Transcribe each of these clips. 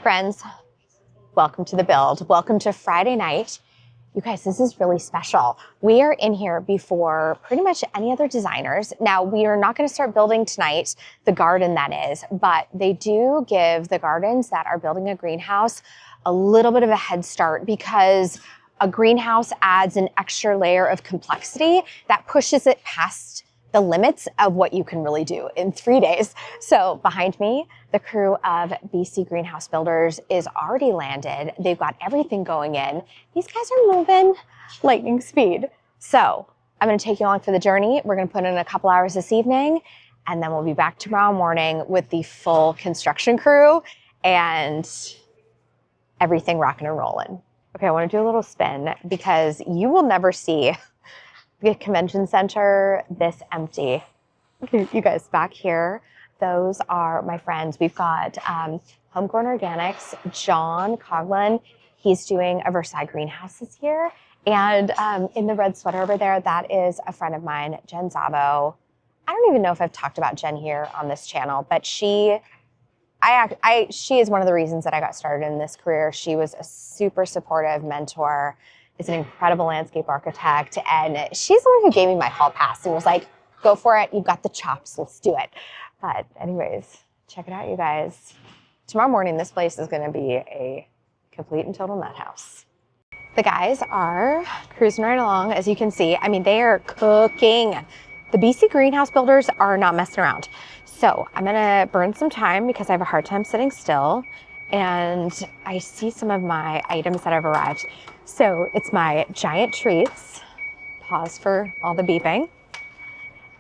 friends, welcome to the build. Welcome to Friday night. You guys, this is really special. We are in here before pretty much any other designers. Now, we are not going to start building tonight, the garden that is, but they do give the gardens that are building a greenhouse a little bit of a head start because a greenhouse adds an extra layer of complexity that pushes it past the limits of what you can really do in 3 days. So behind me, the crew of BC Greenhouse Builders is already landed. They've got everything going in. These guys are moving lightning speed. So I'm gonna take you along for the journey. We're gonna put in a couple hours this evening, and then we'll be back tomorrow morning with the full construction crew and everything rocking and rolling. Okay, I wanna do a little spin because you will never see the convention center this empty. You guys back here, those are my friends. We've got Homegrown Organics, John Coughlin. He's doing a Versailles greenhouse this year. And in the red sweater over there, that is a friend of mine, Jen Zabo. I don't even know if I've talked about Jen here on this channel, but she is one of the reasons that I got started in this career. She was a super supportive mentor, is an incredible landscape architect, and she's the one who gave me my hall pass and was like, go for it, you've got the chops, let's do it. But anyways, check it out, you guys. Tomorrow morning, this place is gonna be a complete and total nut house. The guys are cruising right along, as you can see. I mean, they are cooking. The BC Greenhouse Builders are not messing around. So I'm gonna burn some time because I have a hard time sitting still, and I see some of my items that have arrived. So it's my giant trees. Pause for all the beeping.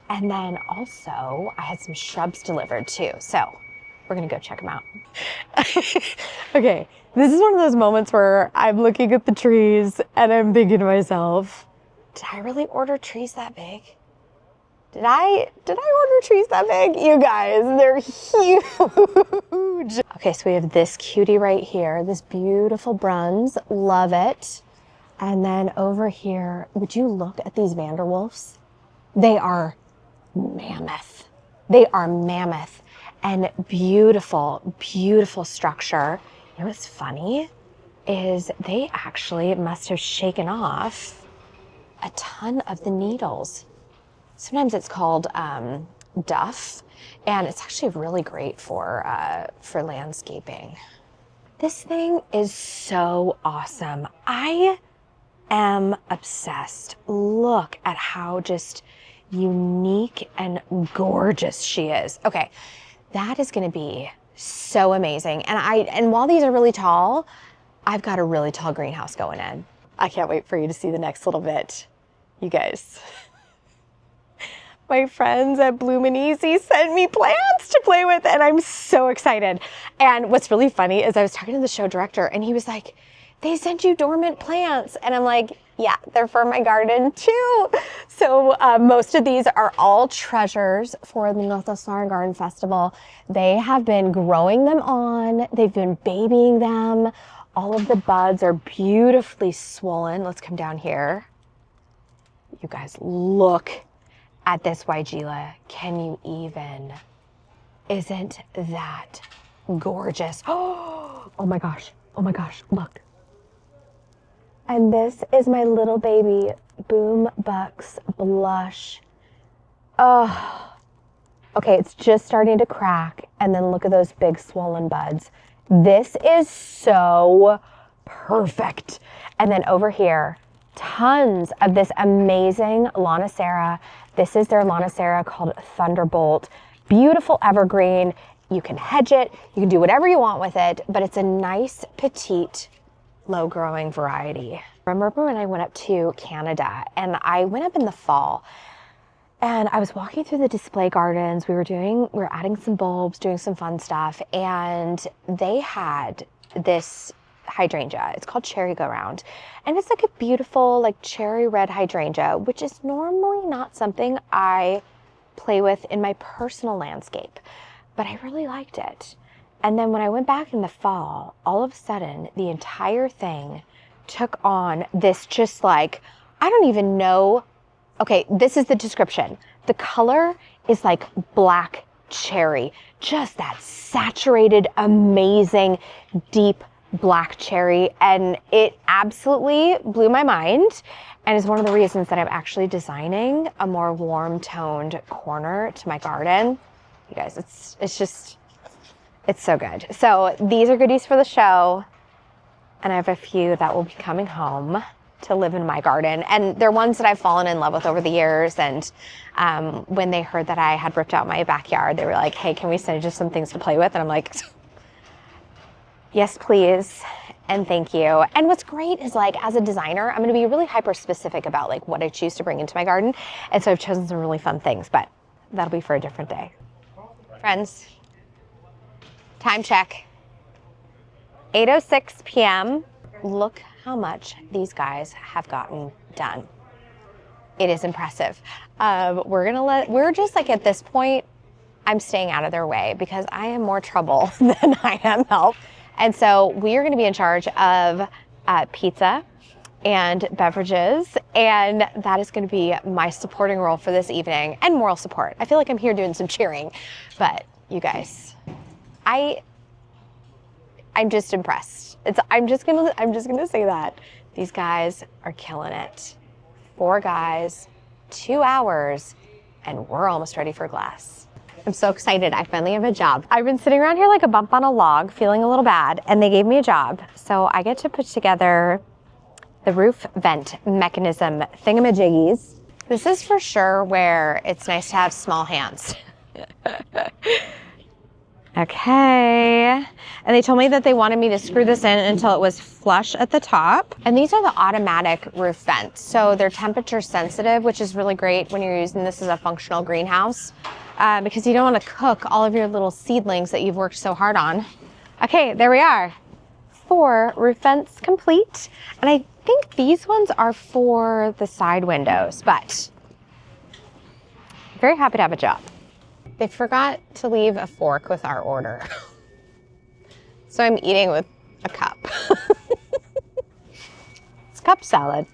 And then also I had some shrubs delivered too. So we're gonna go check them out. Okay, this is one of those moments where I'm looking at the trees and I'm thinking to myself, did I really order trees that big? Did I order trees that big? You guys, they're huge. Okay, so we have this cutie right here, this beautiful bronze, love it. And then over here, would you look at these Vanderwolfs? They are mammoth. They are mammoth and beautiful, beautiful structure. You know what's funny is they actually must have shaken off a ton of the needles. Sometimes it's called duff, and it's actually really great for landscaping. This thing is so awesome. I am obsessed. Look at how just unique and gorgeous she is. Okay, that is gonna be so amazing. And while these are really tall, I've got a really tall greenhouse going in. I can't wait for you to see the next little bit, you guys. My friends at Bloom and Easy sent me plants to play with, and I'm so excited. And what's really funny is I was talking to the show director, and he was like, they sent you dormant plants. And I'm like, yeah, they're for my garden too. So most of these are all treasures for the North Star Garden Festival. They have been growing them on. They've been babying them. All of the buds are beautifully swollen. Let's come down here. You guys, look at this Weigela. Can you even? Isn't that gorgeous? Oh my gosh, look. And this is my little baby Boom Bucks blush. Oh, okay, it's just starting to crack, and then look at those big swollen buds. This is so perfect. And then over here, tons of this amazing Lonicera. This is their Lonicera called Thunderbolt. Beautiful evergreen. You can hedge it. You can do whatever you want with it, but it's a nice, petite, low-growing variety. Remember when I went up to Canada, and I went up in the fall, and I was walking through the display gardens. We were adding some bulbs, doing some fun stuff, and they had this hydrangea. It's called Cherry Go Round, and it's like a beautiful, like cherry red hydrangea, which is normally not something I play with in my personal landscape, but I really liked it. And then when I went back in the fall, all of a sudden, the entire thing took on this just like, I don't even know. Okay, this is the description. The color is like black cherry, just that saturated, amazing, deep black cherry. And it absolutely blew my mind and is one of the reasons that I'm actually designing a more warm toned corner to my garden. You guys, it's so good. So these are goodies for the show. And I have a few that will be coming home to live in my garden. And they're ones that I've fallen in love with over the years. And when they heard that I had ripped out my backyard, they were like, hey, can we send you some things to play with? And I'm like, yes, please. And thank you. And what's great is, like, as a designer, I'm going to be really hyper specific about like what I choose to bring into my garden. And so I've chosen some really fun things, but that'll be for a different day. Friends, time check. 8:06 p.m. Look how much these guys have gotten done. It is impressive. We're just like, at this point, I'm staying out of their way because I am more trouble than I am help. And so we are going to be in charge of pizza and beverages. And that is going to be my supporting role for this evening, and moral support. I feel like I'm here doing some cheering, but you guys, I'm just impressed. I'm just gonna say that. These guys are killing it. 4 guys, 2 hours, and we're almost ready for glass. I'm so excited. I finally have a job. I've been sitting around here like a bump on a log, feeling a little bad, and they gave me a job. So I get to put together the roof vent mechanism thingamajiggies. This is for sure where it's nice to have small hands. Okay, and they told me that they wanted me to screw this in until it was flush at the top. And these are the automatic roof vents. So they're temperature sensitive, which is really great when you're using this as a functional greenhouse, because you don't want to cook all of your little seedlings that you've worked so hard on. Okay, there we are. 4 roof vents complete. And I think these ones are for the side windows, but I'm very happy to have a job. They forgot to leave a fork with our order. So I'm eating with a cup. It's cup salad.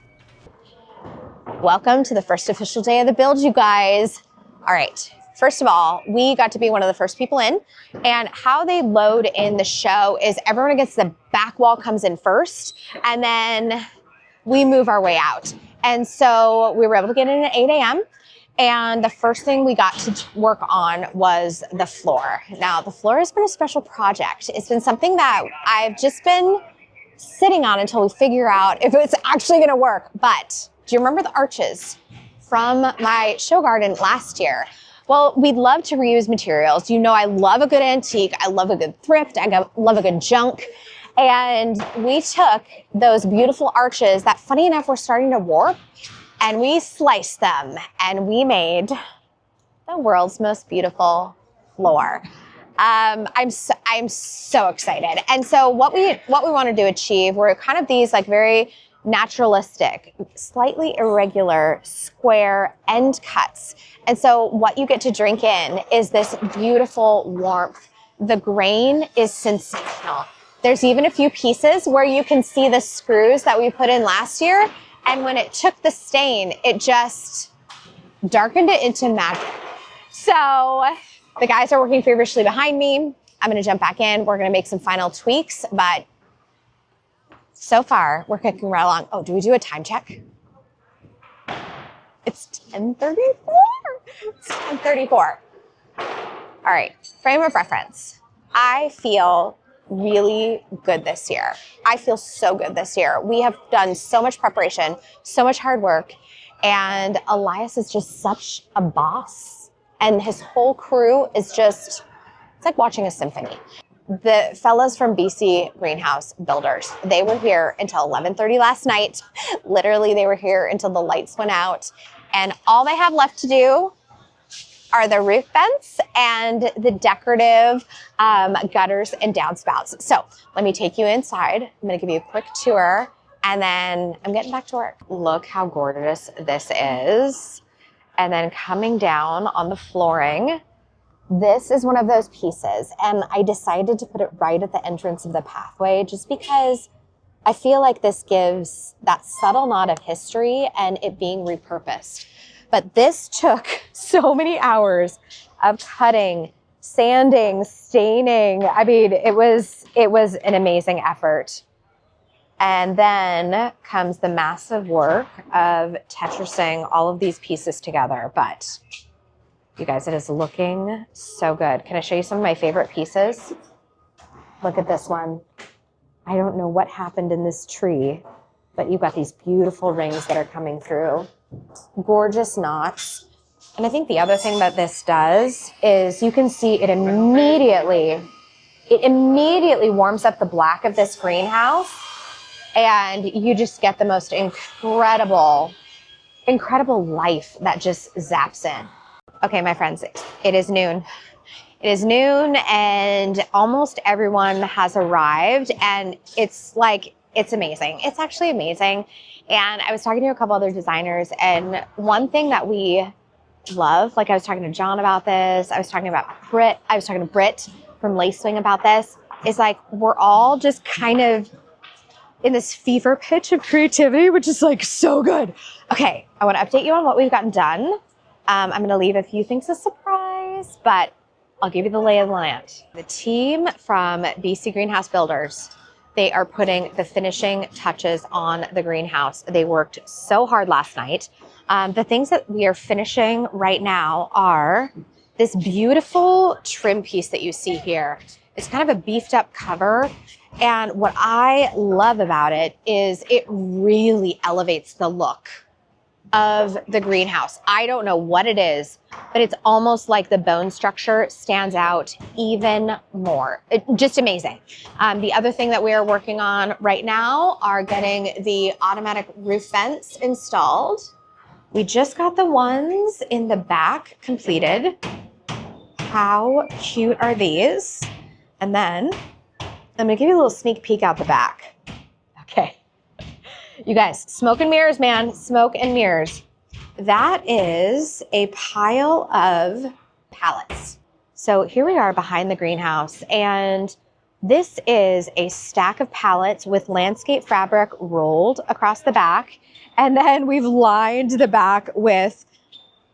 Welcome to the first official day of the build, you guys. All right, first of all, we got to be one of the first people in, and how they load in the show is everyone gets the back wall comes in first, and then we move our way out. And so we were able to get in at 8 a.m. And the first thing we got to work on was the floor. Now, the floor has been a special project. It's been something that I've just been sitting on until we figure out if it's actually gonna work. But do you remember the arches from my show garden last year? Well, we'd love to reuse materials. You know, I love a good antique. I love a good thrift. I love a good junk. And we took those beautiful arches that, funny enough, were starting to warp, and we sliced them, and we made the world's most beautiful floor. I'm so excited. And so what we wanted to achieve were kind of these like very naturalistic, slightly irregular, square end cuts. And so what you get to drink in is this beautiful warmth. The grain is sensational. There's even a few pieces where you can see the screws that we put in last year. And when it took the stain, it just darkened it into magic. So the guys are working feverishly behind me. I'm gonna jump back in. We're gonna make some final tweaks, but so far we're cooking right along. Oh, do we do a time check? It's 10:34. It's 10:34. All right, frame of reference. I feel really good this year. I feel so good this year. We have done so much preparation, so much hard work, and Elias is just such a boss. And his whole crew is just, it's like watching a symphony. The fellas from BC Greenhouse Builders, they were here until 11:30 last night. Literally, they were here until the lights went out. And all they have left to do are the roof vents and the decorative gutters and downspouts. So let me take you inside. I'm gonna give you a quick tour, and then I'm getting back to work. Look how gorgeous this is. And then coming down on the flooring, this is one of those pieces, and I decided to put it right at the entrance of the pathway just because I feel like this gives that subtle nod of history and it being repurposed. But this took so many hours of cutting sanding, staining. I mean, it was an amazing effort. And then comes the massive work of Tetrising all of these pieces together. But you guys, it is looking so good. Can I show you some of my favorite pieces? Look at this one. I don't know what happened in this tree, but you've got these beautiful rings that are coming through. Gorgeous knots. And I think the other thing that this does is you can see it immediately warms up the black of this greenhouse, and you just get the most incredible life that just zaps in. Okay, my friends, it is noon. It is noon and almost everyone has arrived, and it's amazing. It's actually amazing. And I was talking to a couple other designers, and one thing that we love, like I was talking to John about this, I was talking to Britt from Lace Swing about this, is like we're all just kind of in this fever pitch of creativity, which is like so good. Okay, I want to update you on what we've gotten done. I'm going to leave a few things a surprise, but I'll give you the lay of the land. The team from BC Greenhouse Builders, they are putting the finishing touches on the greenhouse. They worked so hard last night. The things that we are finishing right now are this beautiful trim piece that you see here. It's kind of a beefed up cover. And what I love about it is it really elevates the look of the greenhouse. I don't know what it is, but it's almost like the bone structure stands out even more. Just amazing. The other thing that we are working on right now are getting the automatic roof vents installed. We just got the ones in the back completed. How cute are these? And then I'm gonna give you a little sneak peek out the back. Okay. You guys, smoke and mirrors, man, smoke and mirrors. That is a pile of pallets. So here we are behind the greenhouse, and this is a stack of pallets with landscape fabric rolled across the back. And then we've lined the back with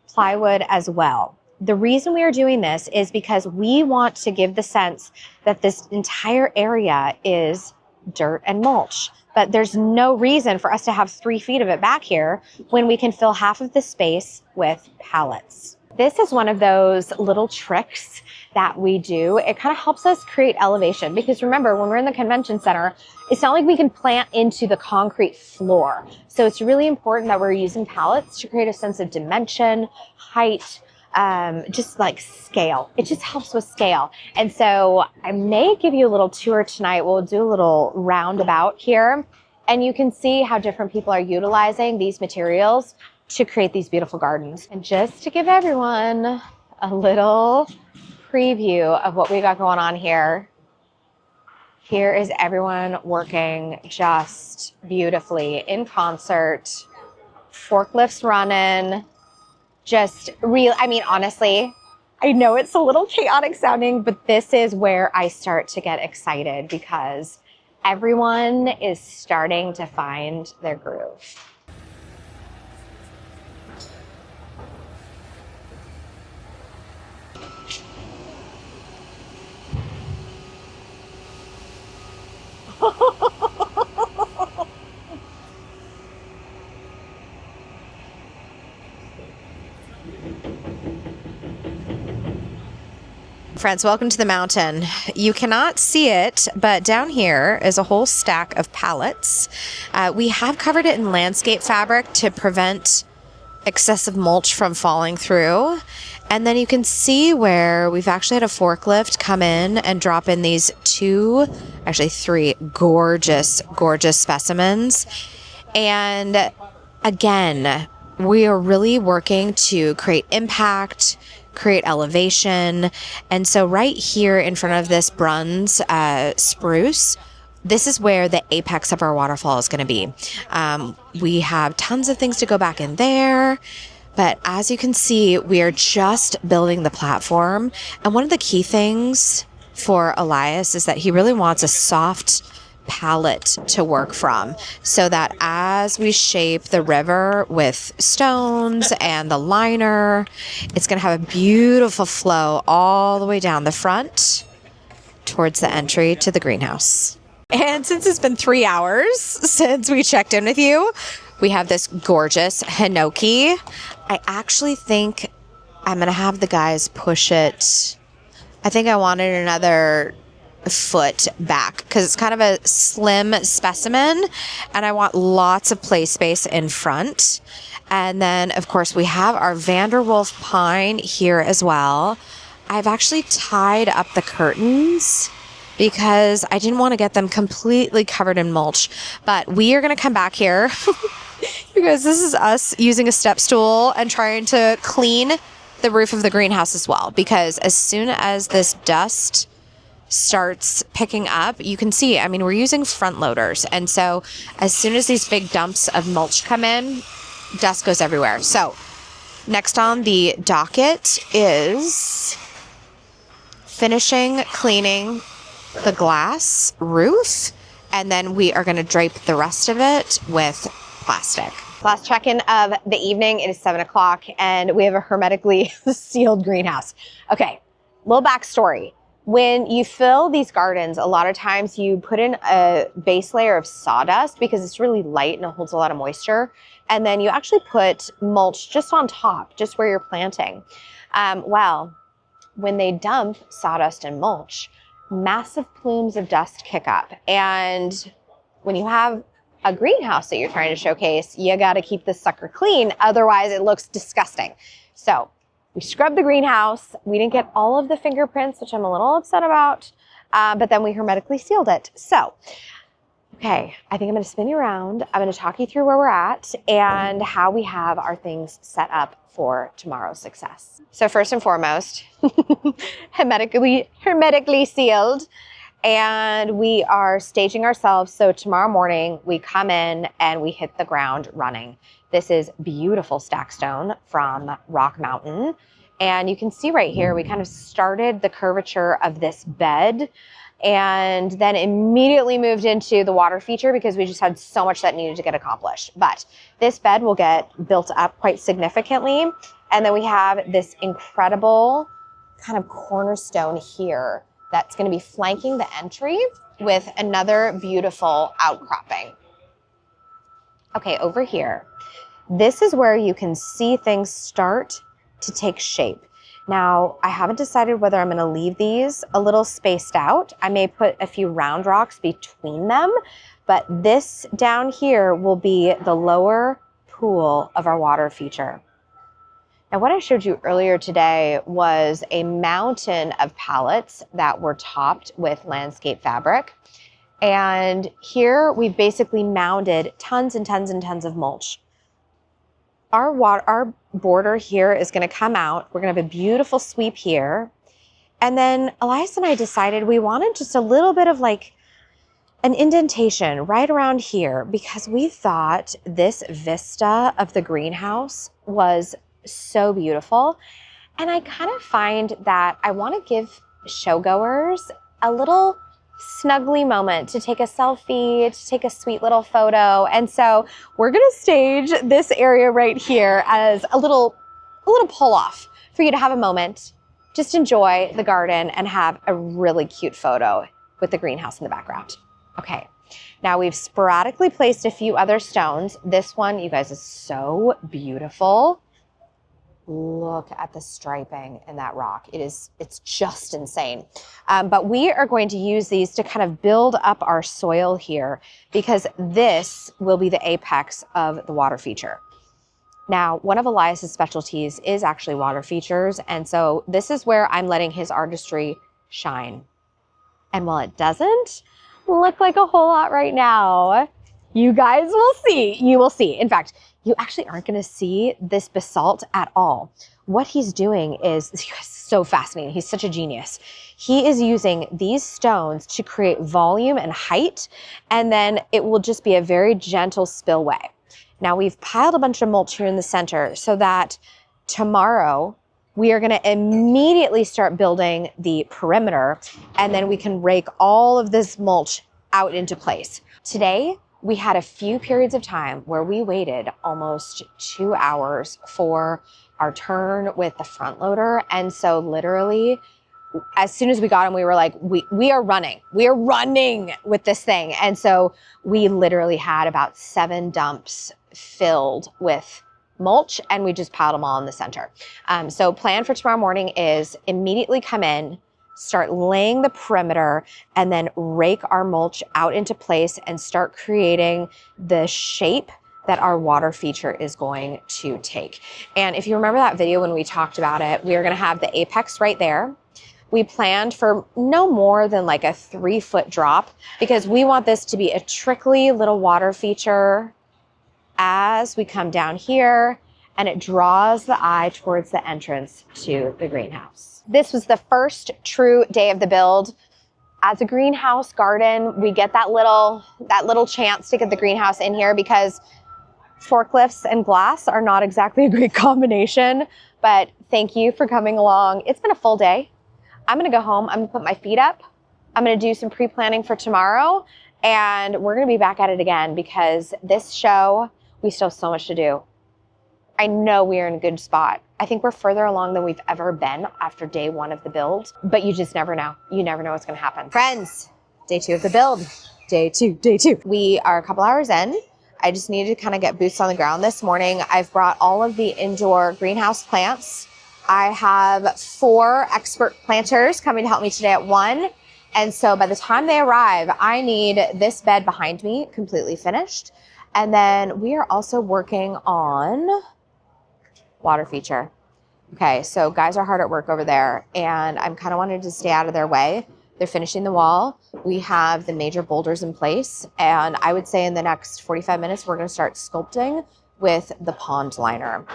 plywood as well. The reason we are doing this is because we want to give the sense that this entire area is dirt and mulch. But there's no reason for us to have 3 feet of it back here when we can fill half of the space with pallets. This is one of those little tricks that we do. It kind of helps us create elevation, because remember, when we're in the convention center, it's not like we can plant into the concrete floor. So it's really important that we're using pallets to create a sense of dimension, height, just like scale. It just helps with scale. And so I may give you a little tour tonight. We'll do a little roundabout here, and you can see how different people are utilizing these materials to create these beautiful gardens. And just to give everyone a little preview of what we got going on here, here is everyone working just beautifully in concert, forklifts running, just real. I mean, honestly, I know it's a little chaotic sounding, but this is where I start to get excited, because everyone is starting to find their groove. Friends, welcome to the mountain. You cannot see it, but down here is a whole stack of pallets. We have covered it in landscape fabric to prevent excessive mulch from falling through. And then you can see where we've actually had a forklift come in and drop in these 3 gorgeous, gorgeous specimens. And again, we are really working to create impact, create elevation. And so right here in front of this bronze spruce, this is where the apex of our waterfall is going to be. We have tons of things to go back in there, but as you can see, we are just building the platform. And one of the key things for Elias is that he really wants a soft palette to work from, so that as we shape the river with stones and the liner, it's going to have a beautiful flow all the way down the front towards the entry to the greenhouse. And since it's been 3 hours since we checked in with you, we have this gorgeous hinoki. I actually think I'm going to have the guys push it. I think I wanted another foot back because it's kind of a slim specimen and I want lots of play space in front. And then of course we have our Vanderwolf pine here as well. I've actually tied up the curtains because I didn't want to get them completely covered in mulch, but we are going to come back here because this is us using a step stool and trying to clean the roof of the greenhouse as well, because as soon as this dust starts picking up, you can see, I mean, we're using front loaders. And so as soon as these big dumps of mulch come in, dust goes everywhere. So next on the docket is finishing cleaning the glass roof. And then we are going to drape the rest of it with plastic. Last check-in of the evening. It is 7 o'clock and we have a hermetically sealed greenhouse. Okay, little backstory. When you fill these gardens, a lot of times you put in a base layer of sawdust because it's really light and it holds a lot of moisture. And then you actually put mulch just on top, just where you're planting. Well, when they dump sawdust and mulch, massive plumes of dust kick up. And when you have a greenhouse that you're trying to showcase, you got to keep this sucker clean. Otherwise, it looks disgusting. So we scrubbed the greenhouse. We didn't get all of the fingerprints, which I'm a little upset about, but then we hermetically sealed it. So, okay, I think I'm going to spin you around. I'm going to talk you through where we're at and how we have our things set up for tomorrow's success. So first and foremost, hermetically sealed. And we are staging ourselves. So tomorrow morning we come in and we hit the ground running. This is beautiful stack stone from Rock Mountain. And you can see right here, we kind of started the curvature of this bed and then immediately moved into the water feature because we just had so much that needed to get accomplished. But this bed will get built up quite significantly. And then we have this incredible kind of cornerstone here that's going to be flanking the entry with another beautiful outcropping. Okay, over here, this is where you can see things start to take shape. Now, I haven't decided whether I'm going to leave these a little spaced out. I may put a few round rocks between them, but this down here will be the lower pool of our water feature. Now, what I showed you earlier today was a mountain of pallets that were topped with landscape fabric. And here we've basically mounded tons and tons and tons of mulch. Our border here is going to come out. We're going to have a beautiful sweep here. And then Elias and I decided we wanted just a little bit of like an indentation right around here because we thought this vista of the greenhouse was so beautiful. And I kind of find that I want to give showgoers a little snuggly moment to take a selfie, to take a sweet little photo. And so we're going to stage this area right here as a little pull off for you to have a moment, just enjoy the garden and have a really cute photo with the greenhouse in the background. Okay. Now we've sporadically placed a few other stones. This one, you guys, is so beautiful. Look at the striping in that rock. It's just insane. But we are going to use these to kind of build up our soil here because this will be the apex of the water feature. Now, one of Elias's specialties is actually water features. And so this is where I'm letting his artistry shine. And while it doesn't look like a whole lot right now, you guys will see. You will see. In fact, you actually aren't going to see this basalt at all. What he's doing is so fascinating. He's such a genius. He is using these stones to create volume and height, and then it will just be a very gentle spillway. Now we've piled a bunch of mulch here in the center so that tomorrow we are going to immediately start building the perimeter, and then we can rake all of this mulch out into place. Today, we had a few periods of time where we waited almost 2 hours for our turn with the front loader. And so literally, as soon as we got him, we were like, we are running. We are running with this thing. And so we literally had about 7 dumps filled with mulch, and we just piled them all in the center. So plan for tomorrow morning is immediately come in, start laying the perimeter, and then rake our mulch out into place and start creating the shape that our water feature is going to take. And if you remember that video when we talked about it, we are going to have the apex right there. We planned for no more than like a 3-foot drop because we want this to be a trickly little water feature as we come down here, and it draws the eye towards the entrance to the greenhouse. This was the first true day of the build. As a greenhouse garden, we get that little chance to get the greenhouse in here because forklifts and glass are not exactly a great combination, but thank you for coming along. It's been a full day. I'm gonna go home, I'm gonna put my feet up, I'm gonna do some pre-planning for tomorrow, and we're gonna be back at it again because this show, we still have so much to do. I know we are in a good spot. I think we're further along than we've ever been after day 1 of the build, but you just never know. You never know what's gonna happen. Friends, day 2 of the build. Day two. We are a couple hours in. I just needed to kind of get boots on the ground this morning. I've brought all of the indoor greenhouse plants. I have 4 expert planters coming to help me today at 1. And so by the time they arrive, I need this bed behind me completely finished. And then we are also working on water feature. Okay, so guys are hard at work over there, and I'm kind of wanting to stay out of their way. They're finishing the wall. We have the major boulders in place, and I would say in the next 45 minutes, we're going to start sculpting with the pond liner.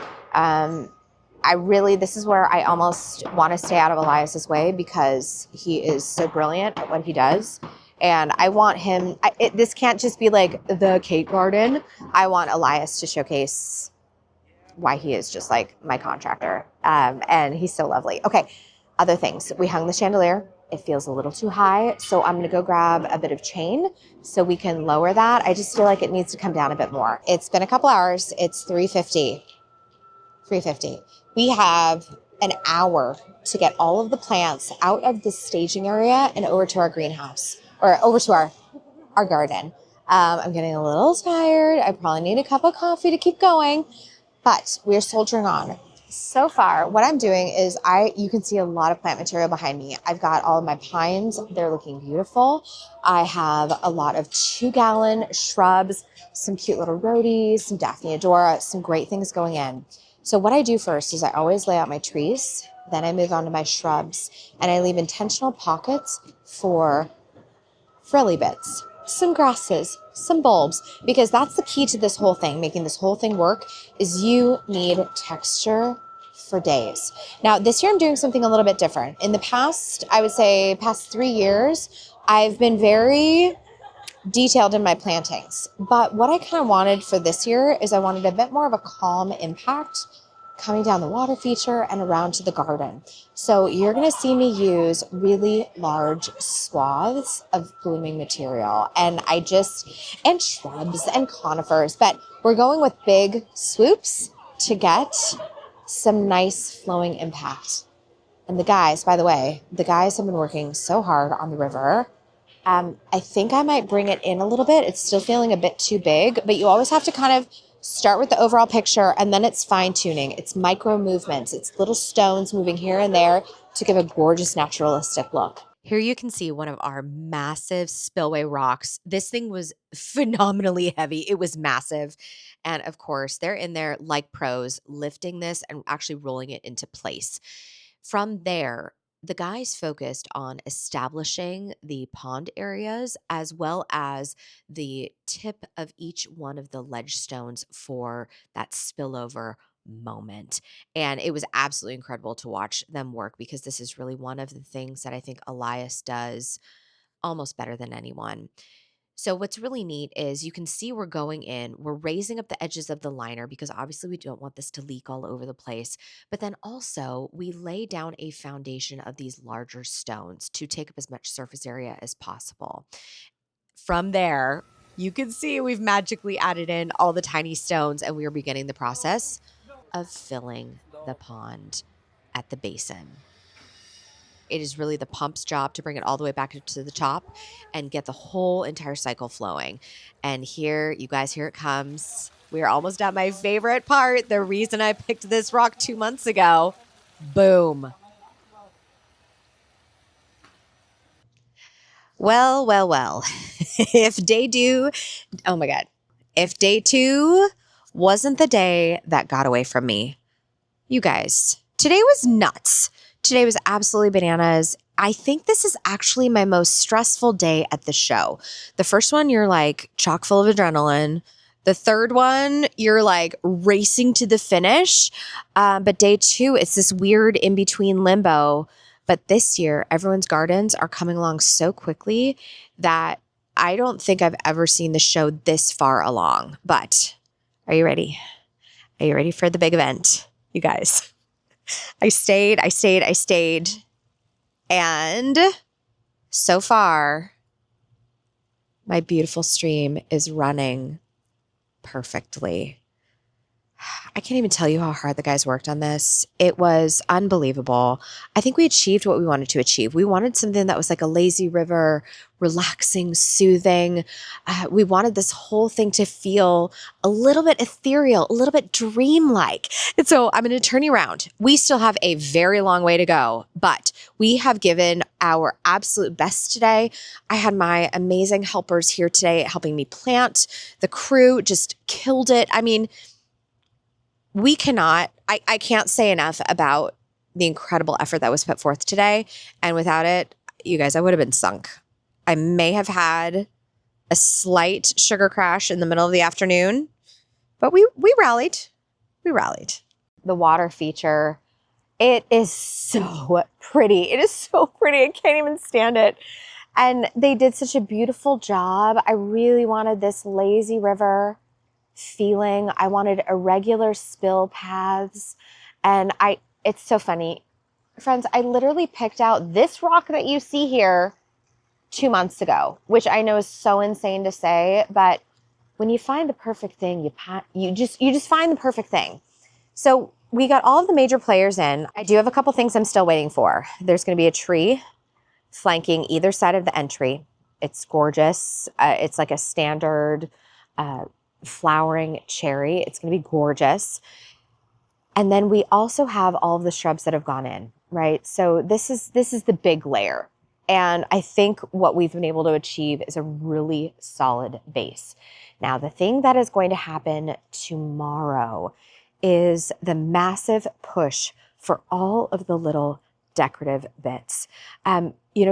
This is where I almost want to stay out of Elias's way because he is so brilliant at what he does. And I want him, this can't just be like the cake garden. I want Elias to showcase why he is just like my contractor. And he's so lovely. Okay, other things. We hung the chandelier. It feels a little too high. So I'm going to go grab a bit of chain so we can lower that. I just feel like it needs to come down a bit more. It's been a couple hours. It's 3:50. We have an hour to get all of the plants out of the staging area and over to our greenhouse or over to our garden. I'm getting a little tired. I probably need a cup of coffee to keep going, but we're soldiering on. So far, what I'm doing is you can see a lot of plant material behind me. I've got all of my pines. They're looking beautiful. I have a lot of 2-gallon shrubs, some cute little rhodies, some Daphne Adora, some great things going in. So what I do first is I always lay out my trees, then I move on to my shrubs, and I leave intentional pockets for frilly bits, some grasses, some bulbs, because that's the key to this whole thing, making this whole thing work, is you need texture for days. Now, this year I'm doing something a little bit different. In the past, I would say past 3 years, I've been very detailed in my plantings. But what I kind of wanted for this year is I wanted a bit more of a calm impact coming down the water feature and around to the garden. So you're going to see me use really large swaths of blooming material and shrubs and conifers, but we're going with big swoops to get some nice flowing impact. And the guys, by the way, have been working so hard on the river. I think I might bring it in a little bit. It's still feeling a bit too big, but you always have to kind of start with the overall picture and then it's fine tuning. It's micro movements. It's little stones moving here and there to give a gorgeous naturalistic look. Here you can see one of our massive spillway rocks. This thing was phenomenally heavy. It was massive. And of course, they're in there like pros, lifting this and actually rolling it into place. From there, the guys focused on establishing the pond areas as well as the tip of each one of the ledge stones for that spillover moment. And it was absolutely incredible to watch them work because this is really one of the things that I think Elias does almost better than anyone. So what's really neat is you can see we're going in, we're raising up the edges of the liner because obviously we don't want this to leak all over the place. But then also we lay down a foundation of these larger stones to take up as much surface area as possible. from there, you can see we've magically added in all the tiny stones, and we are beginning the process of filling the pond at the basin. It is really the pump's job to bring it all the way back to the top and get the whole entire cycle flowing. And here, you guys, here it comes. We are almost at my favorite part. The reason I picked this rock 2 months ago. Boom. Well. If day 2 wasn't the day that got away from me, you guys, today was nuts. Today was absolutely bananas. I think this is actually my most stressful day at the show. The first one, you're like chock full of adrenaline. The third one, you're like racing to the finish. But day 2, it's this weird in-between limbo. But this year, everyone's gardens are coming along so quickly that I don't think I've ever seen the show this far along. But are you ready? Are you ready for the big event, you guys? I stayed. And so far, my beautiful stream is running perfectly. I can't even tell you how hard the guys worked on this. It was unbelievable. I think we achieved what we wanted to achieve. We wanted something that was like a lazy river, relaxing, soothing. We wanted this whole thing to feel a little bit ethereal, a little bit dreamlike. And so I'm going to turn you around. We still have a very long way to go, but we have given our absolute best today. I had my amazing helpers here today helping me plant. The crew just killed it. I mean, I can't say enough about the incredible effort that was put forth today. And without it, you guys, I would have been sunk. I may have had a slight sugar crash in the middle of the afternoon, but we rallied. We rallied. The water feature, it is so pretty. It is so pretty. I can't even stand it. And they did such a beautiful job. I really wanted this lazy river feeling. I wanted irregular spill paths. And it's so funny. Friends, I literally picked out this rock that you see here 2 months ago, which I know is so insane to say, but when you find the perfect thing, you just find the perfect thing. So we got all of the major players in. I do have a couple things I'm still waiting for. There's going to be a tree flanking either side of the entry. It's gorgeous. It's like a standard flowering cherry. It's going to be gorgeous. And then we also have all of the shrubs that have gone in, right? So this is the big layer. And I think what we've been able to achieve is a really solid base. Now, the thing that is going to happen tomorrow is the massive push for all of the little decorative bits.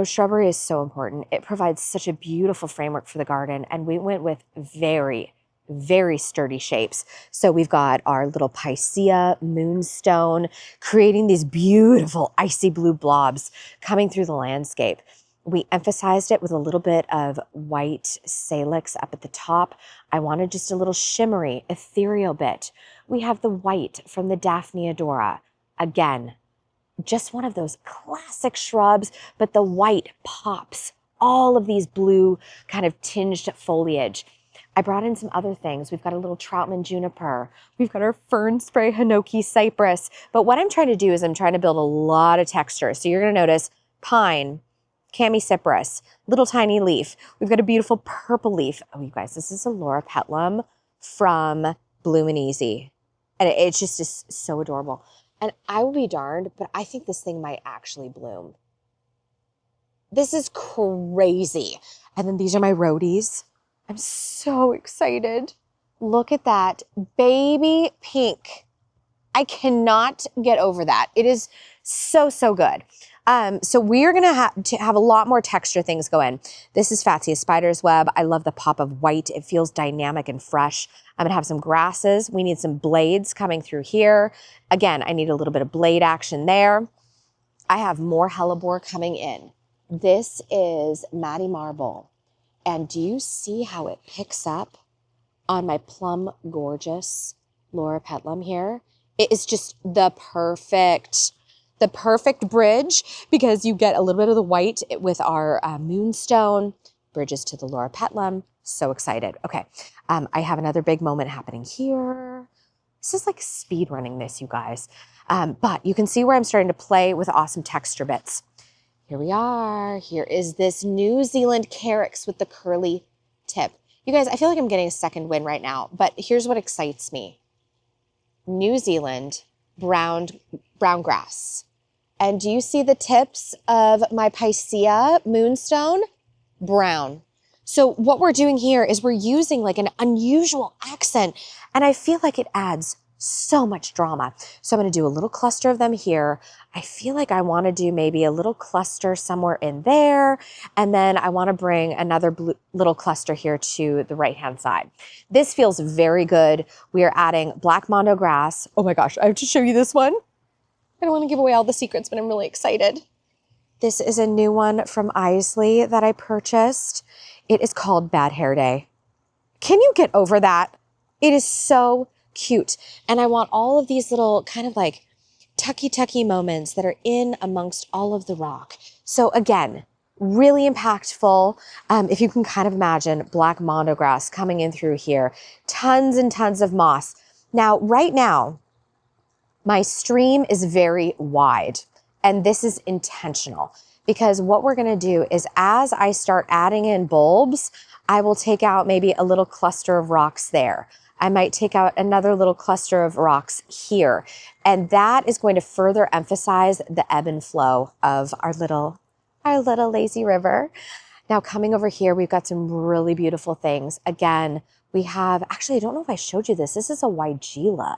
Shrubbery is so important. It provides such a beautiful framework for the garden. And we went with very, very sturdy shapes. So we've got our little picea moonstone creating these beautiful icy blue blobs coming through the landscape. We emphasized it with a little bit of white salix up at the top. I wanted just a little shimmery, ethereal bit. We have the white from the Daphne Adora. Again, just one of those classic shrubs, but the white pops all of these blue kind of tinged foliage. I brought in some other things. We've got a little Troutman juniper. We've got our fern spray hinoki cypress. But what I'm trying to do is I'm trying to build a lot of texture. So you're going to notice pine, cami-cypress, little tiny leaf. We've got a beautiful purple leaf. Oh, you guys, this is a Laura Petlum from Bloom and Easy. And it's just so adorable. And I will be darned, but I think this thing might actually bloom. This is crazy. And then these are my roadies. I'm so excited. Look at that baby pink. I cannot get over that. It is so, so good. So we are going to have a lot more texture things go in. This is Fatsia Spider's Web. I love the pop of white. It feels dynamic and fresh. I'm going to have some grasses. We need some blades coming through here. Again, I need a little bit of blade action there. I have more hellebore coming in. This is Maddie Marble. And do you see how it picks up on my plum gorgeous Laura Petlum here? It is just the perfect bridge because you get a little bit of the white with our moonstone. bridges to the Laura Petlum. So excited. Okay. I have another big moment happening here. This is like speed running this, you guys. But you can see where I'm starting to play with awesome texture bits. Here we are. Here is this New Zealand Carex with the curly tip. You guys, I feel like I'm getting a second win right now, but here's what excites me. New Zealand brown grass. And do you see the tips of my Picea moonstone? Brown. So what we're doing here is we're using like an unusual accent, and I feel like it adds so much drama. So I'm going to do a little cluster of them here. I feel like I want to do maybe a little cluster somewhere in there. And then I want to bring another little cluster here to the right-hand side. This feels very good. We are adding black mondo grass. Oh my gosh, I have to show you this one. I don't want to give away all the secrets, but I'm really excited. This is a new one from Isley that I purchased. It is called Bad Hair Day. Can you get over that? It is so cute. And I want all of these little kind of like tucky moments that are in amongst all of the rock. So again, really impactful. If you can kind of imagine black mondo grass coming in through here, tons and tons of moss. Now, right now, my stream is very wide, and this is intentional because what we're going to do is as I start adding in bulbs, I will take out maybe a little cluster of rocks there. I might take out another little cluster of rocks here. And that is going to further emphasize the ebb and flow of our little lazy river. Now coming over here, we've got some really beautiful things. Again, we have, actually, I don't know if I showed you this. This is a Weigela,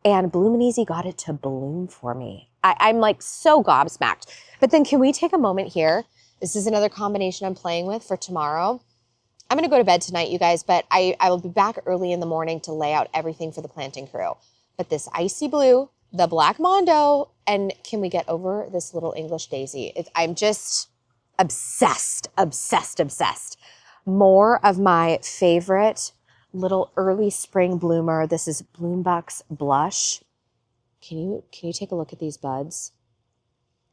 and Bloom and Easy got it to bloom for me. I'm like so gobsmacked. But then can we take a moment here? This is another combination I'm playing with for tomorrow. I'm going to go to bed tonight, you guys, but I will be back early in the morning to lay out everything for the planting crew. But this icy blue, the black mondo, and can we get over this little English daisy? I'm just obsessed. More of my favorite little early spring bloomer. This is Bloombuck's Blush. Can you take a look at these buds?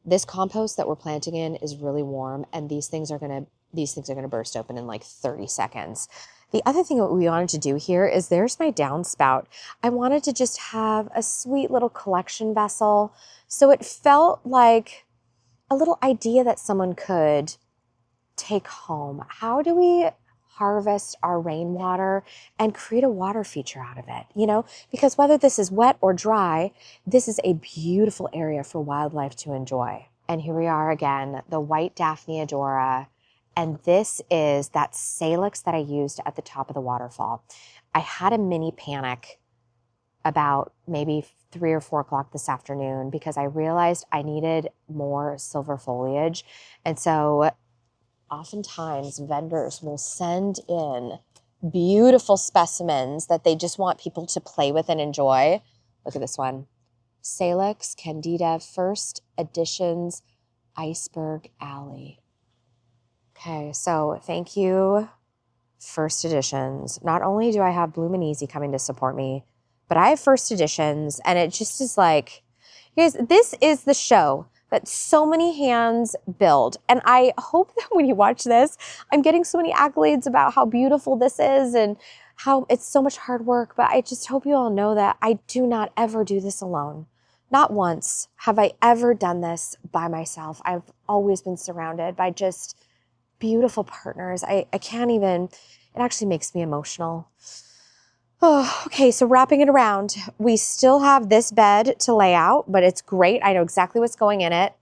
This compost that we're planting in is really warm, and these things are going to burst open in like 30 seconds. The other thing that we wanted to do here is there's my downspout. I wanted to just have a sweet little collection vessel. So it felt like a little idea that someone could take home. How do we harvest our rainwater and create a water feature out of it? You know, because whether this is wet or dry, this is a beautiful area for wildlife to enjoy. And here we are again, the white Daphne Adora. And this is that salix that I used at the top of the waterfall. I had a mini panic about maybe 3 or 4 o'clock this afternoon because I realized I needed more silver foliage. And so oftentimes vendors will send in beautiful specimens that they just want people to play with and enjoy. Look at this one. Salix Candida First Editions Iceberg Alley. Okay, so thank you, First Editions. Not only do I have Bloom and Easy coming to support me, but I have First Editions, and it just is like, you guys, this is the show that so many hands build. And I hope that when you watch this, I'm getting so many accolades about how beautiful this is and how it's so much hard work. But I just hope you all know that I do not ever do this alone. Not once have I ever done this by myself. I've always been surrounded by just beautiful partners. I can't even, it actually makes me emotional. Oh, okay, so wrapping it around, we still have this bed to lay out, but it's great. I know exactly what's going in it.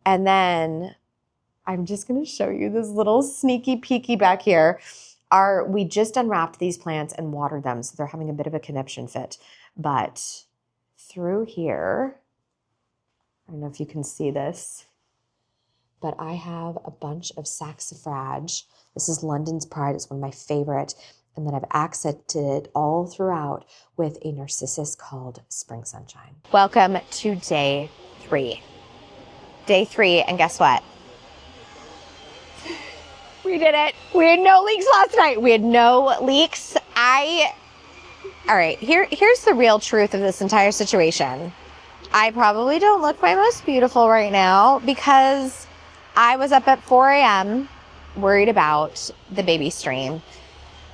And then I'm just gonna show you this little sneaky peeky back here. We just unwrapped these plants and watered them, so they're having a bit of a conniption fit. But through here, I don't know if you can see this, but I have a bunch of saxifrage. This is London's Pride. It's one of my favorite. And then I've accented it all throughout with a narcissus called Spring Sunshine. Welcome to day 3. Day 3, and guess what? We did it. We had no leaks last night. We had no leaks. All right, here's the real truth of this entire situation. I probably don't look my most beautiful right now because I was up at 4 a.m. worried about the baby stream.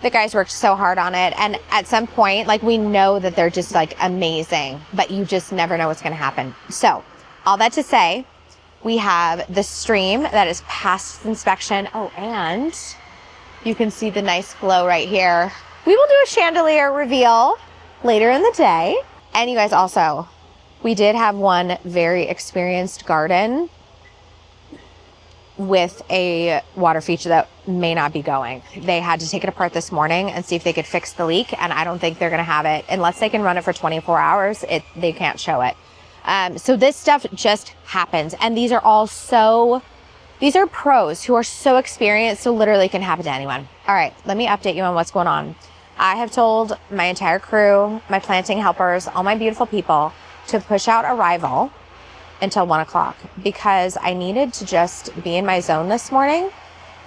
The guys worked so hard on it. And at some point, like, we know that they're just like amazing, but you just never know what's going to happen. So all that to say, we have the stream that is past inspection. Oh, and you can see the nice glow right here. We will do a chandelier reveal later in the day. And you guys, also, we did have one very experienced garden with a water feature that may not be going. They had to take it apart this morning and see if they could fix the leak. And I don't think they're going to have it unless they can run it for 24 hours. They can't show it. So this stuff just happens. And these are pros who are so experienced, so literally can happen to anyone. All right, let me update you on what's going on. I have told my entire crew, my planting helpers, all my beautiful people to push out arrival until 1 o'clock because I needed to just be in my zone this morning.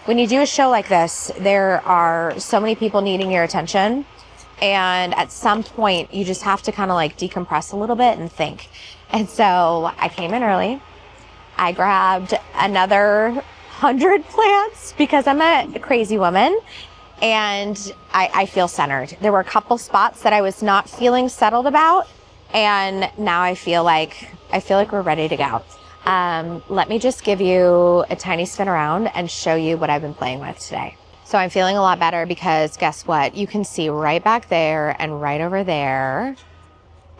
When you do a show like this, there are so many people needing your attention. And at some point, you just have to kind of like decompress a little bit and think. And so I came in early. I grabbed another 100 plants because I'm a crazy woman and I feel centered. There were a couple spots that I was not feeling settled about. And now I feel like we're ready to go. Let me just give you a tiny spin around and show you what I've been playing with today. So I'm feeling a lot better because guess what? You can see right back there and right over there,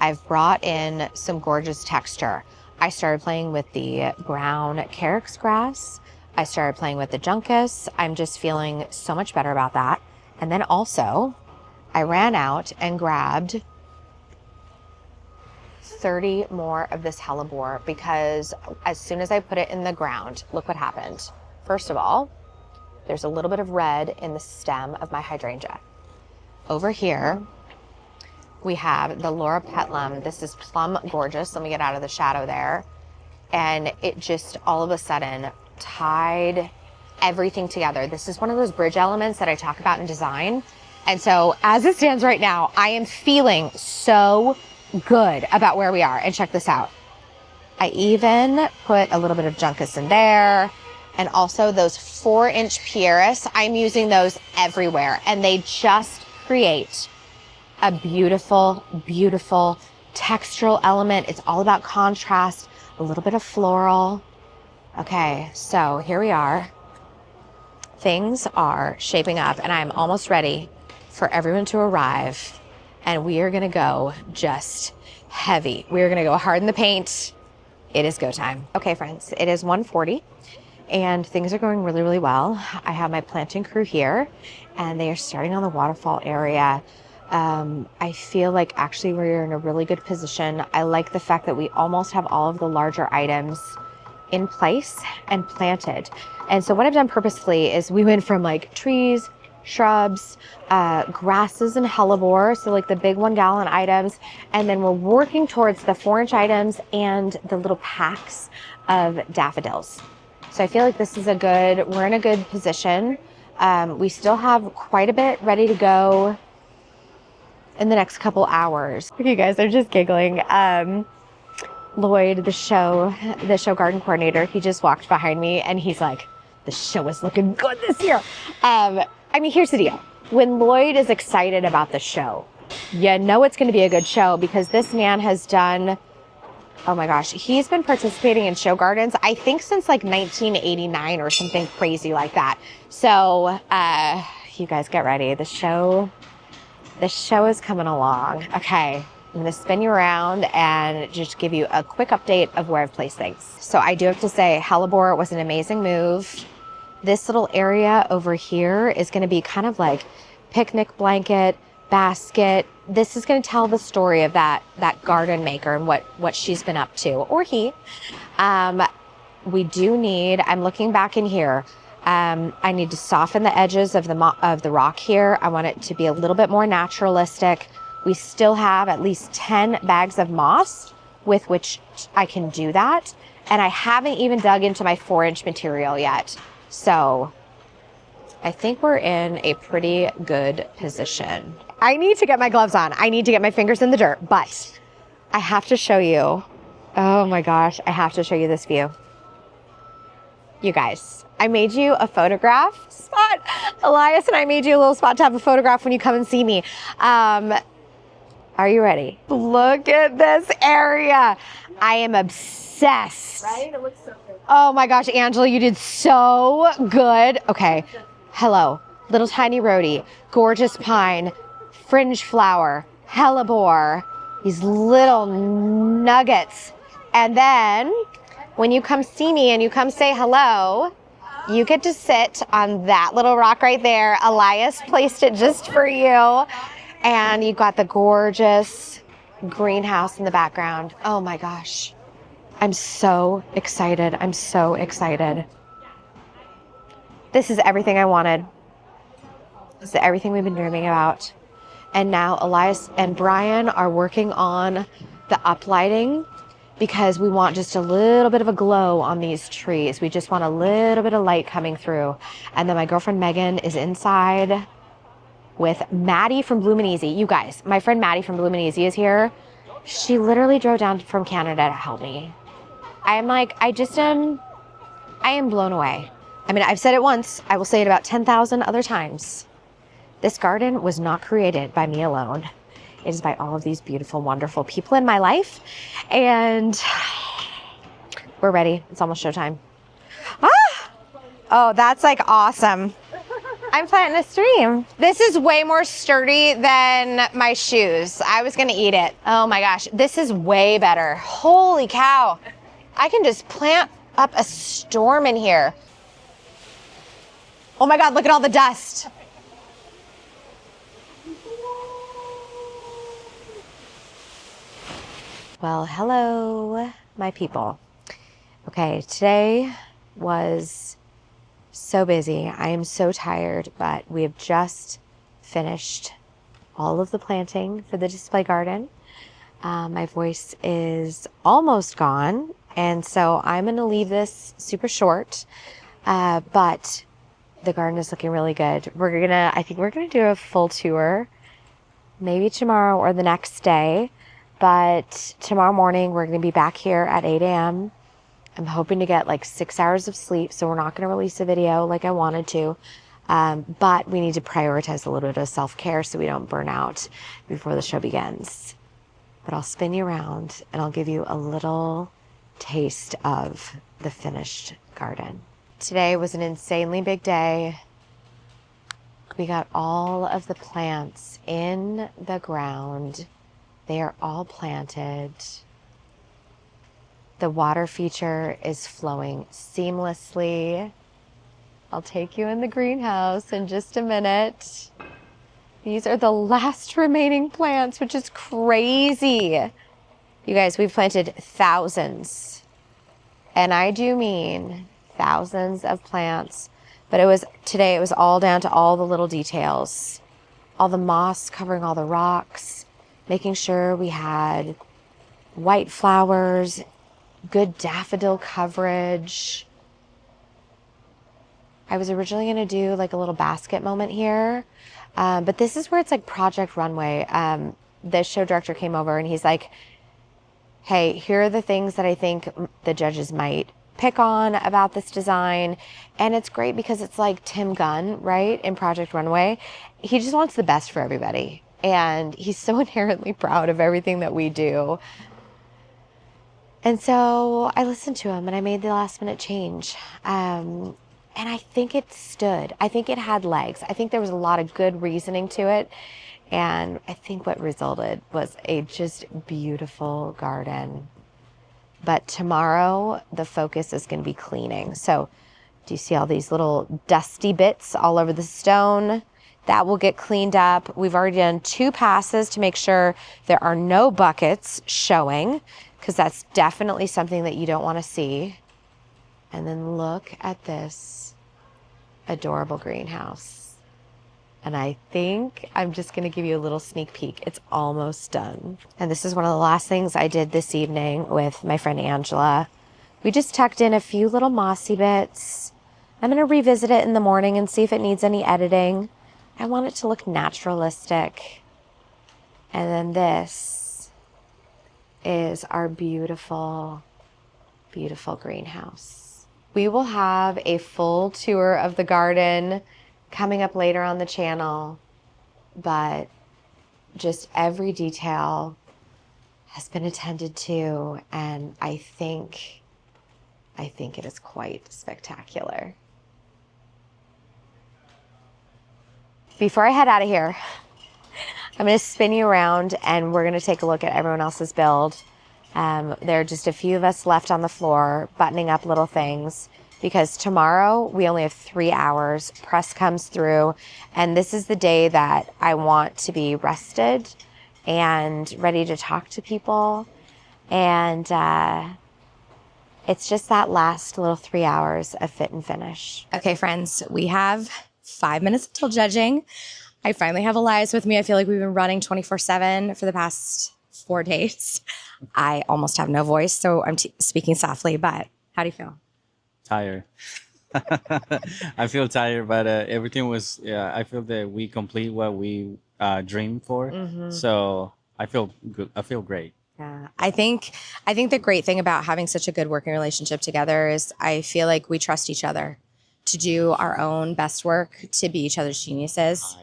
I've brought in some gorgeous texture. I started playing with the brown carex grass. I started playing with the juncus. I'm just feeling so much better about that. And then also I ran out and grabbed 30 more of this hellebore because as soon as I put it in the ground, look what happened. First of all, there's a little bit of red in the stem of my hydrangea. Over here, we have the Laura Petlum. This is plum gorgeous. Let me get out of the shadow there. And it just all of a sudden tied everything together. This is one of those bridge elements that I talk about in design. And so as it stands right now, I am feeling so good about where we are. And check this out. I even put a little bit of juncus in there. And also those 4-inch pieris, I'm using those everywhere. And they just create a beautiful, beautiful textural element. It's all about contrast, a little bit of floral. Okay, so here we are. Things are shaping up and I'm almost ready for everyone to arrive. And we are gonna go just heavy. We are gonna go hard in the paint. It is go time. Okay, friends, it is 1:40 and things are going really, really well. I have my planting crew here and they are starting on the waterfall area. I feel like actually we're in a really good position. I like the fact that we almost have all of the larger items in place and planted. And so what I've done purposefully is we went from like trees, shrubs, grasses and hellebore, so like the big 1 gallon items, and then we're working towards the 4-inch items and the little packs of daffodils. So I feel like this is we're in a good position. We still have quite a bit ready to go in the next couple hours. Okay guys, I'm just giggling. Lloyd, the show garden coordinator, he just walked behind me and he's like, the show is looking good this year. I mean, here's the deal. When Lloyd is excited about the show, you know it's going to be a good show because this man has done, oh my gosh, he's been participating in show gardens, I think since like 1989 or something crazy like that. So you guys get ready. The show is coming along. Okay, I'm going to spin you around and just give you a quick update of where I've placed things. So I do have to say, hellebore was an amazing move. This little area over here is going to be kind of like picnic blanket, basket. This is going to tell the story of that Gardenmaker and what she's been up to, or he. We do need, I'm looking back in here, I need to soften the edges of the rock here. I want it to be a little bit more naturalistic. We still have at least 10 bags of moss with which I can do that. And I haven't even dug into my 4-inch material yet. So I think we're in a pretty good position. I need to get my gloves on. I need to get my fingers in the dirt, but I have to show you. Oh my gosh, I have to show you this view. You guys, I made you a photograph spot. Elias and I made you a little spot to have a photograph when you come and see me. Are you ready? Look at this area. I am obsessed. Right? It looks so good. Oh my gosh, Angela, you did so good. Okay, hello. Little tiny rhodie, gorgeous pine, fringe flower, hellebore, these little nuggets. And then when you come see me and you come say hello, you get to sit on that little rock right there. Elias placed it just for you. And you've got the gorgeous greenhouse in the background. Oh my gosh. I'm so excited. I'm so excited. This is everything I wanted. This is everything we've been dreaming about. And now Elias and Brian are working on the uplighting because we want just a little bit of a glow on these trees. We just want a little bit of light coming through. And then my girlfriend Megan is inside with Maddie from Bloomin' Easy. You guys, my friend Maddie from Bloomin' Easy is here. She literally drove down from Canada to help me. I am like, I am blown away. I mean, I've said it once, I will say it about 10,000 other times. This garden was not created by me alone. It is by all of these beautiful, wonderful people in my life. And we're ready. It's almost showtime. Ah! Oh, that's like awesome. I'm planting a stream. This is way more sturdy than my shoes. I was gonna eat it. Oh my gosh, this is way better. Holy cow. I can just plant up a storm in here. Oh my God, look at all the dust. Well, hello, my people. Okay, today was so busy. I am so tired, but we have just finished all of the planting for the display garden. My voice is almost gone, and so I'm going to leave this super short, but the garden is looking really good. I think we're going to do a full tour, maybe tomorrow or the next day, but tomorrow morning we're going to be back here at 8 a.m. I'm hoping to get like 6 hours of sleep, so we're not going to release a video like I wanted to, but we need to prioritize a little bit of self-care so we don't burn out before the show begins. But I'll spin you around and I'll give you a little taste of the finished garden. Today was an insanely big day. We got all of the plants in the ground. They are all planted. The water feature is flowing seamlessly. I'll take you in the greenhouse in just a minute. These are the last remaining plants, which is crazy. You guys, we've planted thousands, and I do mean thousands of plants, but today it was all down to all the little details. All the moss covering all the rocks, making sure we had white flowers, good daffodil coverage. I was originally going to do like a little basket moment here, but this is where it's like Project Runway. The show director came over and he's like, hey, here are the things that I think the judges might pick on about this design. And it's great because it's like Tim Gunn, right, in Project Runway. He just wants the best for everybody. And he's so inherently proud of everything that we do. And so I listened to him and I made the last minute change. And I think it stood. I think it had legs. I think there was a lot of good reasoning to it. And I think what resulted was a just beautiful garden. But tomorrow, the focus is going to be cleaning. So do you see all these little dusty bits all over the stone? That will get cleaned up. We've already done 2 passes to make sure there are no buckets showing, because that's definitely something that you don't want to see. And then look at this adorable greenhouse. And I think I'm just going to give you a little sneak peek. It's almost done. And this is one of the last things I did this evening with my friend Angela. We just tucked in a few little mossy bits. I'm going to revisit it in the morning and see if it needs any editing. I want it to look naturalistic. And then this is our beautiful, beautiful greenhouse. We will have a full tour of the garden coming up later on the channel, but just every detail has been attended to, and I think it is quite spectacular. Before I head out of here, I'm going to spin you around and we're going to take a look at everyone else's build. There are just a few of us left on the floor buttoning up little things because tomorrow we only have 3 hours. Press comes through, and this is the day that I want to be rested and ready to talk to people. And it's just that last little 3 hours of fit and finish. Okay, friends, we have 5 minutes until judging. I finally have Elias with me. I feel like we've been running 24/7 for the past 4 days. I almost have no voice, so I'm speaking softly, but how do you feel? Tired. I feel tired, but everything was, I feel that we complete what we dreamed for. So I feel good. I feel great. Yeah, I think the great thing about having such a good working relationship together is I feel like we trust each other to do our own best work, to be each other's geniuses.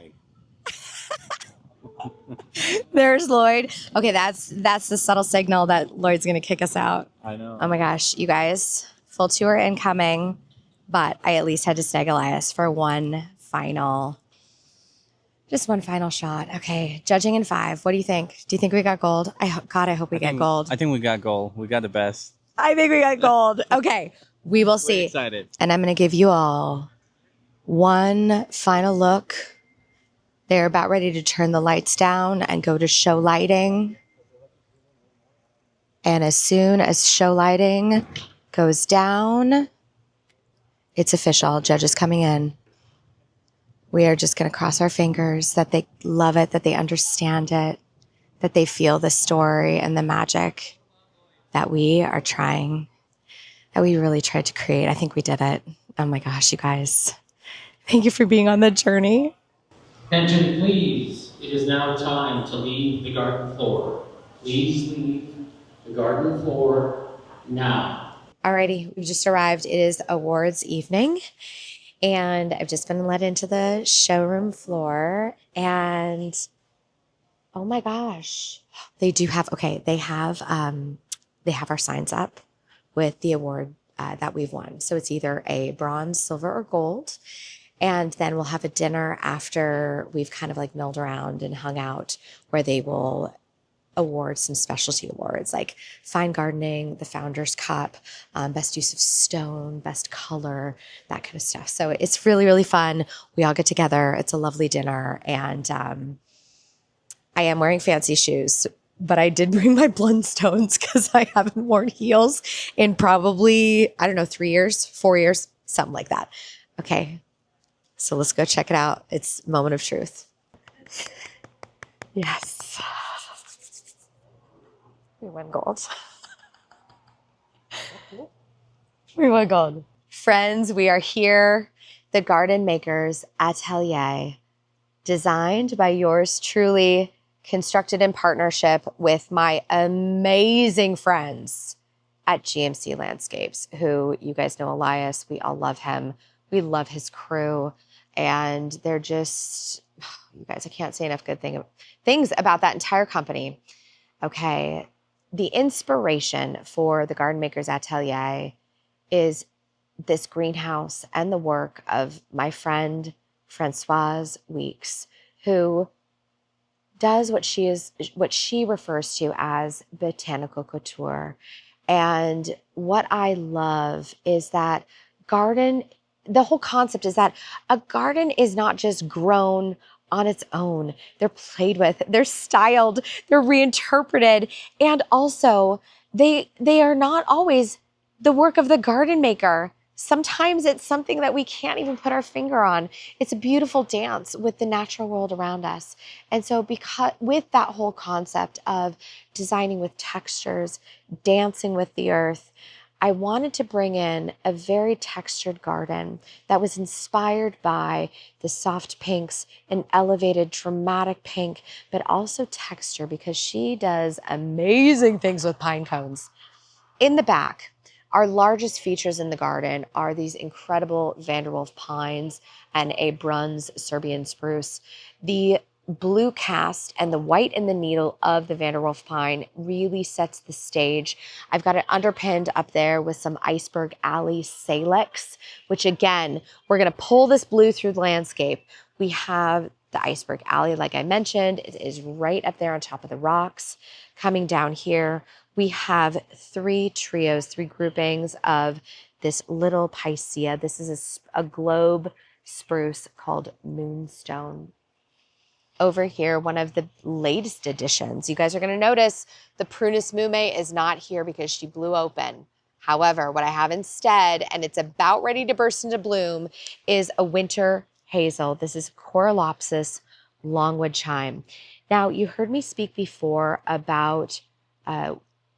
There's Lloyd. Okay, that's the subtle signal that Lloyd's going to kick us out. I know. Oh my gosh, you guys, full tour incoming, but I at least had to snag Elias for one final shot. Okay, judging in 5. What do you think? Do you think we got gold? I hope we get gold. I think we got gold. We got the best. I think we got gold. Okay, we will see. We're excited. And I'm going to give you all one final look. They're about ready to turn the lights down and go to show lighting. And as soon as show lighting goes down, it's official. Judges coming in. We are just going to cross our fingers that they love it, that they understand it, that they feel the story and the magic that we are trying, that we really tried to create. I think we did it. Oh my gosh, you guys. Thank you for being on the journey. Attention, please. It is now time to leave the garden floor. Please leave the garden floor now. Alrighty, we've just arrived. It is awards evening, and I've just been led into the showroom floor, and oh my gosh, they have our signs up with the award that we've won. So it's either a bronze, silver, or gold. And then we'll have a dinner after we've kind of like milled around and hung out, where they will award some specialty awards like fine gardening, the Founder's Cup, best use of stone, best color, that kind of stuff. So it's really, really fun. We all get together. It's a lovely dinner. And I am wearing fancy shoes, but I did bring my Blundstones because I haven't worn heels in probably, 3 years, 4 years, something like that. Okay. So let's go check it out. It's moment of truth. Yes. We won gold. We won gold. Friends, we are here. The Gardenmakers Atelier, designed by yours truly, constructed in partnership with my amazing friends at GMC Landscapes, who you guys know Elias. We all love him. We love his crew. And they're just, you guys, I can't say enough good things about that entire company. Okay. The inspiration for the Gardenmakers Atelier is this greenhouse and the work of my friend, Francoise Weeks, who does what she refers to as botanical couture. And what I love is that the whole concept is that a garden is not just grown on its own. They're played with, they're styled, they're reinterpreted, and also they are not always the work of the garden maker. Sometimes it's something that we can't even put our finger on. It's a beautiful dance with the natural world around us. And so with that whole concept of designing with textures, dancing with the earth, I wanted to bring in a very textured garden that was inspired by the soft pinks, an elevated dramatic pink, but also texture, because she does amazing things with pine cones. In the back, Our largest features in the garden are these incredible Vanderwolf pines and a bronze Serbian spruce. The blue cast and the white in the needle of the Vanderwolf pine really sets the stage. I've got it underpinned up there with some Iceberg Alley Salix, which again, we're going to pull this blue through the landscape. We have the Iceberg Alley, like I mentioned, it is right up there on top of the rocks. Coming down here, we have three groupings of this little Picea. This is a globe spruce called Moonstone. Over here, one of the latest additions. You guys are going to notice the Prunus mume is not here because she blew open. However, what I have instead, and it's about ready to burst into bloom, is a winter hazel. This is Coralopsis longwood chime. Now, you heard me speak before about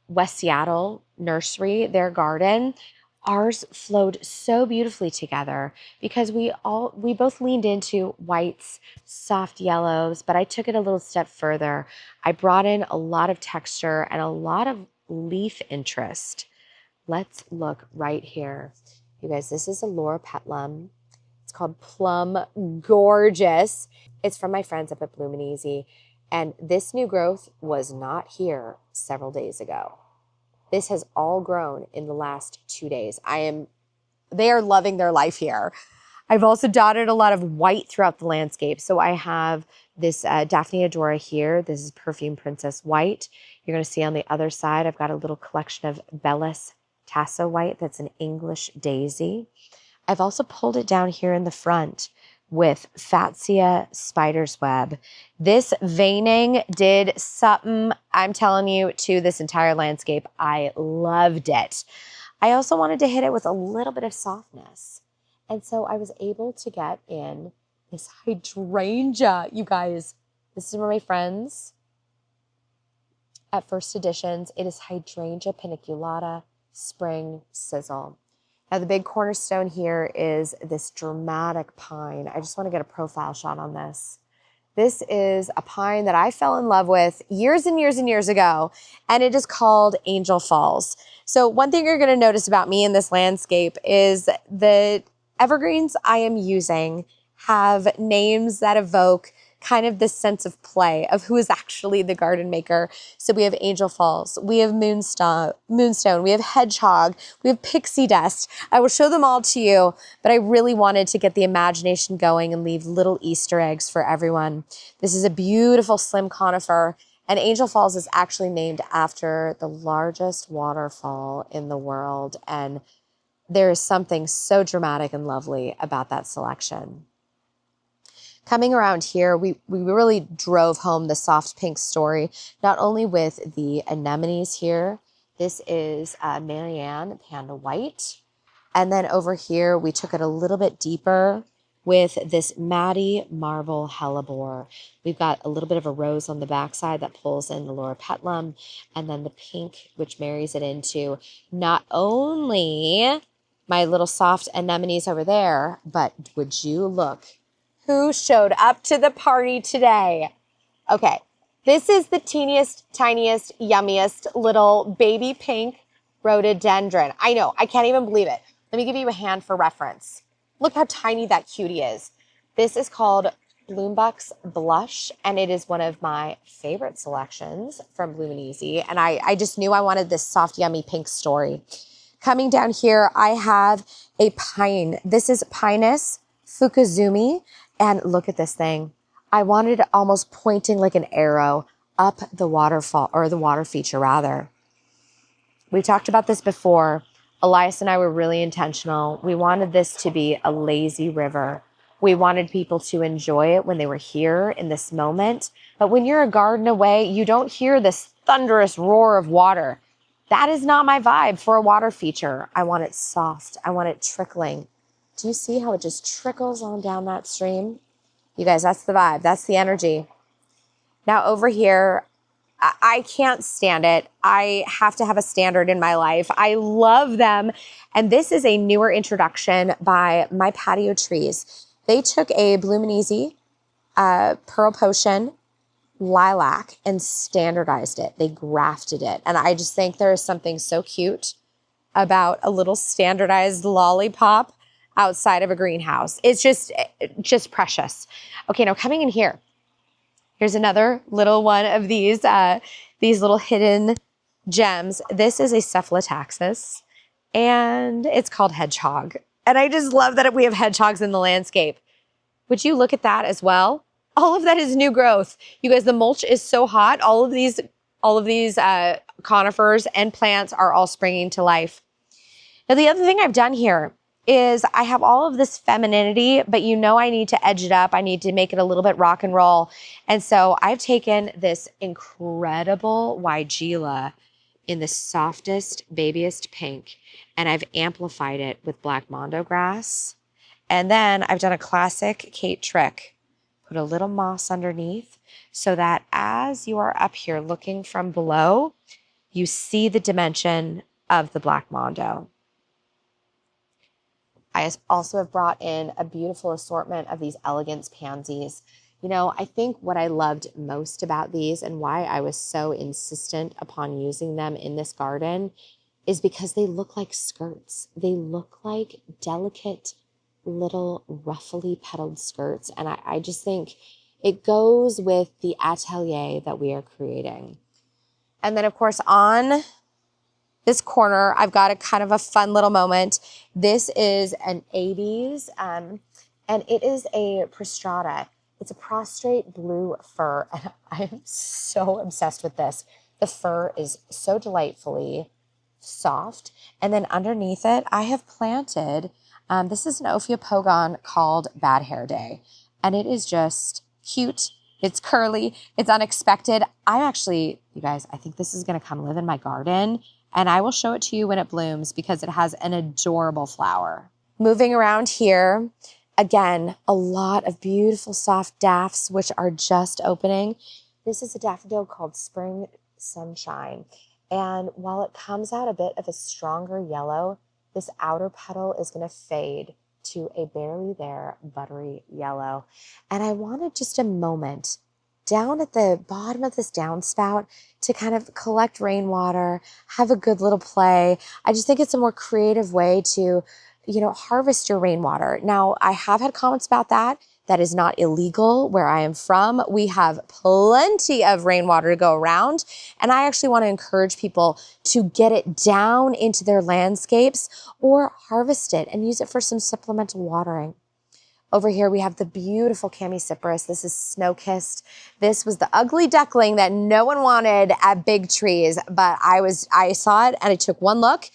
West Seattle Nursery, their garden. Ours flowed so beautifully together because we both leaned into whites, soft yellows, but I took it a little step further. I brought in a lot of texture and a lot of leaf interest. Let's look right here. You guys, this is a Laura Petlum. It's called Plum Gorgeous. It's from my friends up at Bloom and Easy. And this new growth was not here several days ago. This has all grown in the last 2 days. They are loving their life here. I've also dotted a lot of white throughout the landscape. So I have this Daphne Adora here. This is Perfume Princess White. You're going to see on the other side, I've got a little collection of Bellis Tasso White. That's an English daisy. I've also pulled it down here in the front with Fatsia Spider's Web. This veining did something, I'm telling you, to this entire landscape. I loved it. I also wanted to hit it with a little bit of softness. And so I was able to get in this hydrangea. You guys, this is from my friends at First Editions. It is Hydrangea paniculata Spring Sizzle. Now, the big cornerstone here is this dramatic pine. I just want to get a profile shot on this. This is a pine that I fell in love with years and years and years ago, and it is called Angel Falls. So one thing you're going to notice about me in this landscape is the evergreens I am using have names that evoke kind of this sense of play of who is actually the garden maker. So we have Angel Falls, we have Moonstone, we have Hedgehog, we have Pixie Dust. I will show them all to you, but I really wanted to get the imagination going and leave little Easter eggs for everyone. This is a beautiful slim conifer, and Angel Falls is actually named after the largest waterfall in the world, and there is something so dramatic and lovely about that selection. Coming around here, we really drove home the soft pink story, not only with the anemones here. This is Marianne Panda White. And then over here, we took it a little bit deeper with this Maddie Marble Hellebore. We've got a little bit of a rose on the backside that pulls in the Laura Petlum, and then the pink, which marries it into not only my little soft anemones over there, but would you look who showed up to the party today? Okay, this is the teeniest, tiniest, yummiest little baby pink rhododendron. I know, I can't even believe it. Let me give you a hand for reference. Look how tiny that cutie is. This is called Bloombuck's Blush, and it is one of my favorite selections from Bloom and Easy. And I just knew I wanted this soft, yummy pink story. Coming down here, I have a pine. This is Pinus Fukuzumi. And look at this thing. I wanted it almost pointing like an arrow up the waterfall, or the water feature rather. We talked about this before. Elias and I were really intentional. We wanted this to be a lazy river. We wanted people to enjoy it when they were here in this moment. But when you're a garden away, you don't hear this thunderous roar of water. That is not my vibe for a water feature. I want it soft. I want it trickling. Do you see how it just trickles on down that stream? You guys, that's the vibe. That's the energy. Now over here, I can't stand it. I have to have a standard in my life. I love them. And this is a newer introduction by My Patio Trees. They took a Bloom and Easy Pearl Potion lilac and standardized it. They grafted it. And I just think there is something so cute about a little standardized lollipop outside of a greenhouse. It's just precious. Okay, now coming in here, here's another little one of these little hidden gems. This is a Cephalotaxis, and it's called Hedgehog. And I just love that we have hedgehogs in the landscape. Would you look at that as well? All of that is new growth. You guys, the mulch is so hot. All of these conifers and plants are all springing to life. Now, the other thing I've done here is I have all of this femininity, but you know I need to edge it up. I need to make it a little bit rock and roll. And so I've taken this incredible Weigela in the softest, babiest pink, and I've amplified it with black mondo grass. And then I've done a classic Kate trick. Put a little moss underneath so that as you are up here looking from below, you see the dimension of the black mondo. I also have brought in a beautiful assortment of these elegance pansies. You know, I think what I loved most about these and why I was so insistent upon using them in this garden is because they look like skirts. They look like delicate little ruffly petaled skirts. And I just think it goes with the atelier that we are creating. And then of course on this corner, I've got a kind of a fun little moment. This is an 80s, and it is a prostrata. It's a prostrate blue fir, and I'm so obsessed with this. The fir is so delightfully soft, and then underneath it, I have planted, this is an Ophiopogon called Bad Hair Day, and it is just cute. It's curly. It's unexpected. You guys, I think this is going to come live in my garden. And I will show it to you when it blooms because it has an adorable flower. Moving around here, again, a lot of beautiful soft daffs, which are just opening. This is a daffodil called Spring Sunshine. And while it comes out a bit of a stronger yellow, this outer petal is going to fade to a barely there buttery yellow. And I wanted just a moment down at the bottom of this downspout to kind of collect rainwater, have a good little play. I just think it's a more creative way to, harvest your rainwater. Now, I have had comments about that. That is not illegal where I am from. We have plenty of rainwater to go around. And I actually want to encourage people to get it down into their landscapes or harvest it and use it for some supplemental watering. Over here, we have the beautiful Chamaecyparis. This is snow-kissed. This was the ugly duckling that no one wanted at Big Trees, but I saw it and I took one look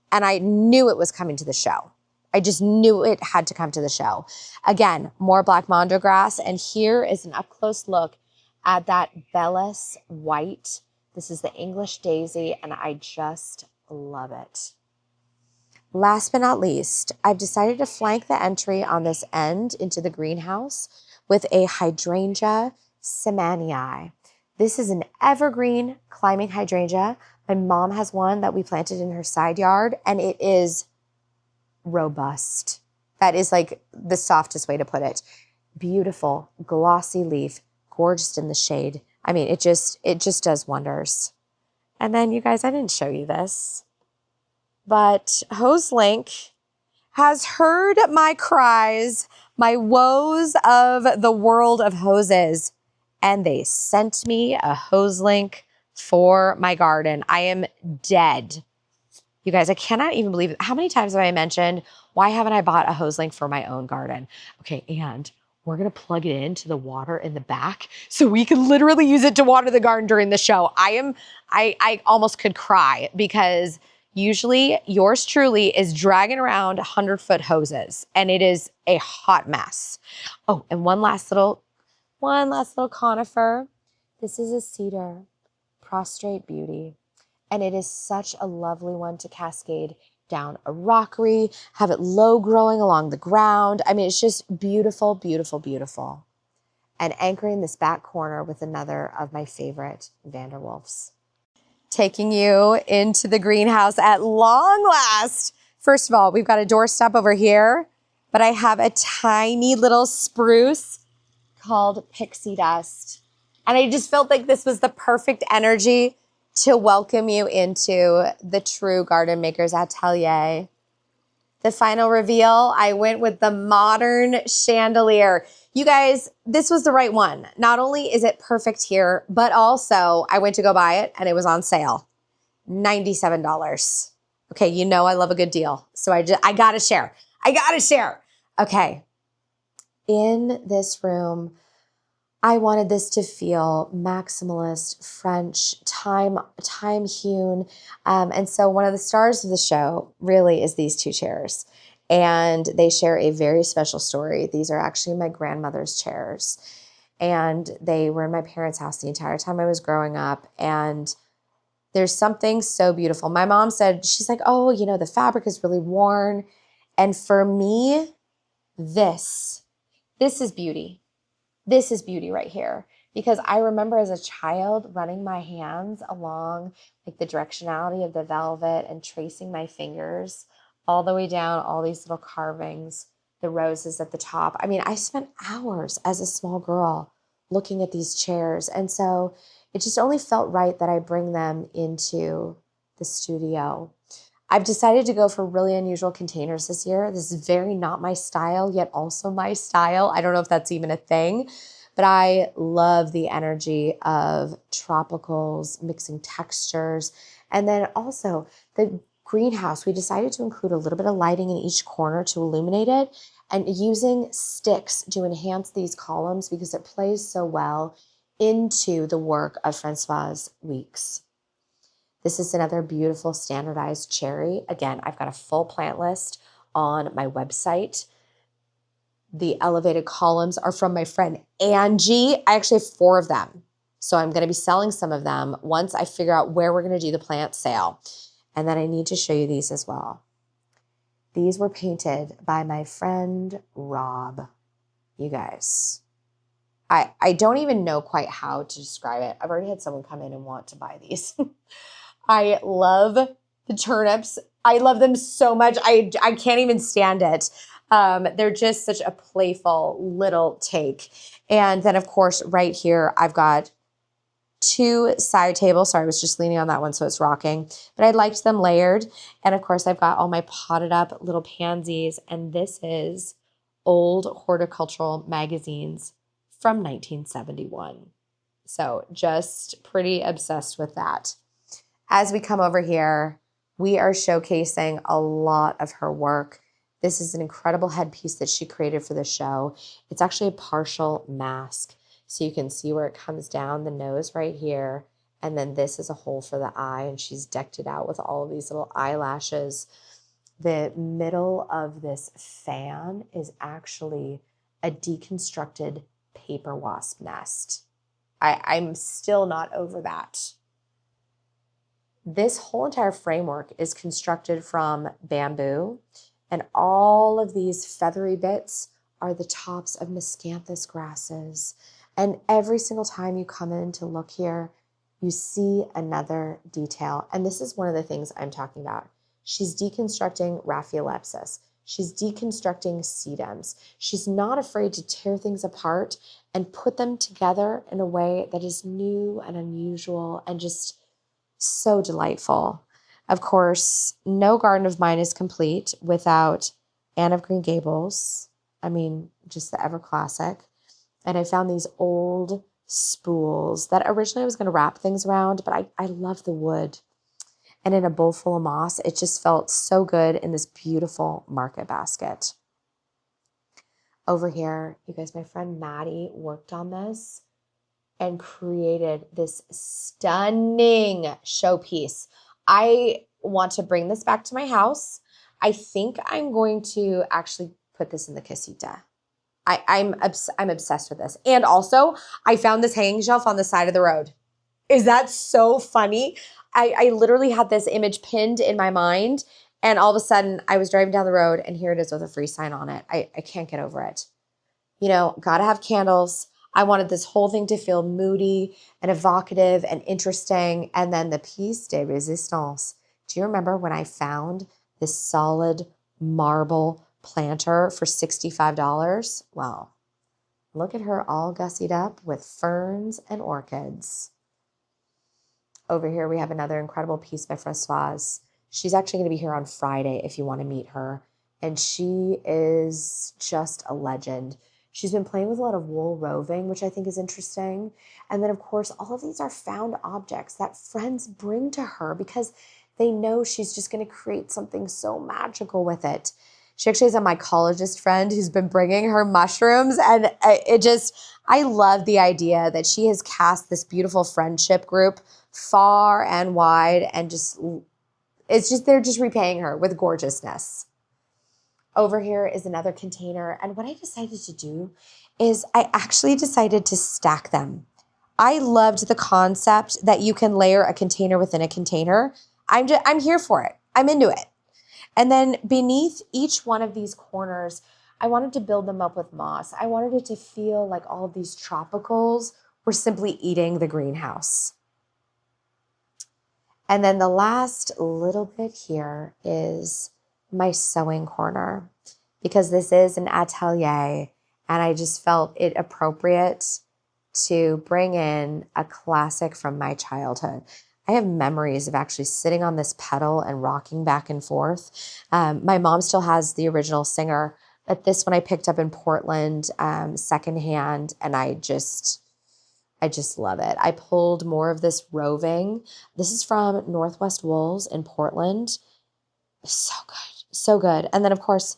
and I knew it was coming to the show. I just knew it had to come to the show. Again, more black mondo grass, and here is an up-close look at that Bellis white. This is the English daisy, and I just love it. Last but not least, I've decided to flank the entry on this end into the greenhouse with a Hydrangea Semanii. This is an evergreen climbing hydrangea. My mom has one that we planted in her side yard, and it is robust. That is like the softest way to put it. Beautiful, glossy leaf, gorgeous in the shade. I mean, it just does wonders. And then you guys, I didn't show you this, but HoseLink has heard my cries, my woes of the world of hoses, and they sent me a HoseLink for my garden. I am dead. You guys, I cannot even believe it. How many times have I mentioned, why haven't I bought a HoseLink for my own garden? Okay, and we're going to plug it into the water in the back so we can literally use it to water the garden during the show. I almost could cry because usually yours truly is dragging around 100-foot hoses and it is a hot mess. Oh, and one last little conifer. This is a cedar, prostrate beauty. And it is such a lovely one to cascade down a rockery, have it low growing along the ground. I mean, it's just beautiful, beautiful, beautiful. And anchoring this back corner with another of my favorite Vanderwolfs. Taking you into the greenhouse at long last. First of all, we've got a doorstep over here, but I have a tiny little spruce called Pixie Dust. And I just felt like this was the perfect energy to welcome you into the true Gardenmakers Atelier. The final reveal, I went with the modern chandelier. You guys, this was the right one. Not only is it perfect here, but also I went to go buy it and it was on sale. $97. Okay, you know I love a good deal. So I gotta share. I gotta share. Okay. In this room, I wanted this to feel maximalist, French, time hewn. And so one of the stars of the show really is these two chairs. And they share a very special story. These are actually my grandmother's chairs. And they were in my parents' house the entire time I was growing up. And there's something so beautiful. My mom said, she's like, oh, you know, the fabric is really worn. And for me, this is beauty. This is beauty right here, because I remember as a child running my hands along like the directionality of the velvet and tracing my fingers all the way down all these little carvings, the roses at the top. I mean, I spent hours as a small girl looking at these chairs. And so it just only felt right that I bring them into the studio. I've decided to go for really unusual containers this year. This is very not my style, yet also my style. I don't know if that's even a thing, but I love the energy of tropicals, mixing textures. And then also the greenhouse, we decided to include a little bit of lighting in each corner to illuminate it and using sticks to enhance these columns because it plays so well into the work of Francois Weeks. This is another beautiful standardized cherry. Again, I've got a full plant list on my website. The elevated columns are from my friend Angie. I actually have 4 of them. So I'm going to be selling some of them once I figure out where we're going to do the plant sale. And then I need to show you these as well. These were painted by my friend Rob. You guys, I don't even know quite how to describe it. I've already had someone come in and want to buy these. I love the turnips. I love them so much. I can't even stand it. They're just such a playful little take. And then, of course, right here, I've got 2 side tables. Sorry, I was just leaning on that one, so it's rocking. But I liked them layered. And, of course, I've got all my potted up little pansies. And this is old horticultural magazines from 1971. So just pretty obsessed with that. As we come over here, we are showcasing a lot of her work. This is an incredible headpiece that she created for the show. It's actually a partial mask. So you can see where it comes down the nose right here. And then this is a hole for the eye. And she's decked it out with all of these little eyelashes. The middle of this fan is actually a deconstructed paper wasp nest. I'm still not over that. This whole entire framework is constructed from bamboo, and all of these feathery bits are the tops of miscanthus grasses. And every single time you come in to look here, you see another detail. And this is one of the things I'm talking about. She's deconstructing Raphiolepis. She's deconstructing sedums. She's not afraid to tear things apart and put them together in a way that is new and unusual and just so delightful. Of course, no garden of mine is complete without Anne of Green Gables. I mean, just the ever classic. And I found these old spools that originally I was going to wrap things around, but I love the wood. And in a bowl full of moss, it just felt so good in this beautiful market basket. Over here, you guys, my friend Maddie worked on this and created this stunning showpiece. I want to bring this back to my house. I think I'm going to actually put this in the casita. I'm obsessed with this. And also, I found this hanging shelf on the side of the road. Is that so funny? I literally had this image pinned in my mind, and all of a sudden, I was driving down the road, and here it is with a free sign on it. I can't get over it. You know, gotta have candles. I wanted this whole thing to feel moody and evocative and interesting. And then the piece de resistance. Do you remember when I found this solid marble planter for $65? Well, look at her all gussied up with ferns and orchids. Over here, we have another incredible piece by Françoise. She's actually going to be here on Friday if you want to meet her. And she is just a legend. She's been playing with a lot of wool roving, which I think is interesting. And then, of course, all of these are found objects that friends bring to her because they know she's just going to create something so magical with it. She actually has a mycologist friend who's been bringing her mushrooms. And I love the idea that she has cast this beautiful friendship group far and wide, and they're just repaying her with gorgeousness. Over here is another container. And what I decided to do is I actually decided to stack them. I loved the concept that you can layer a container within a container. I'm here for it. I'm into it. And then beneath each one of these corners, I wanted to build them up with moss. I wanted it to feel like all of these tropicals were simply eating the greenhouse. And then the last little bit here is my sewing corner, because this is an atelier and I just felt it appropriate to bring in a classic from my childhood. I have memories of actually sitting on this pedal and rocking back and forth. My mom still has the original Singer, but this one I picked up in Portland secondhand, and I just love it. I pulled more of this roving. This is from Northwest Wools in Portland. So good, so good. And then, of course,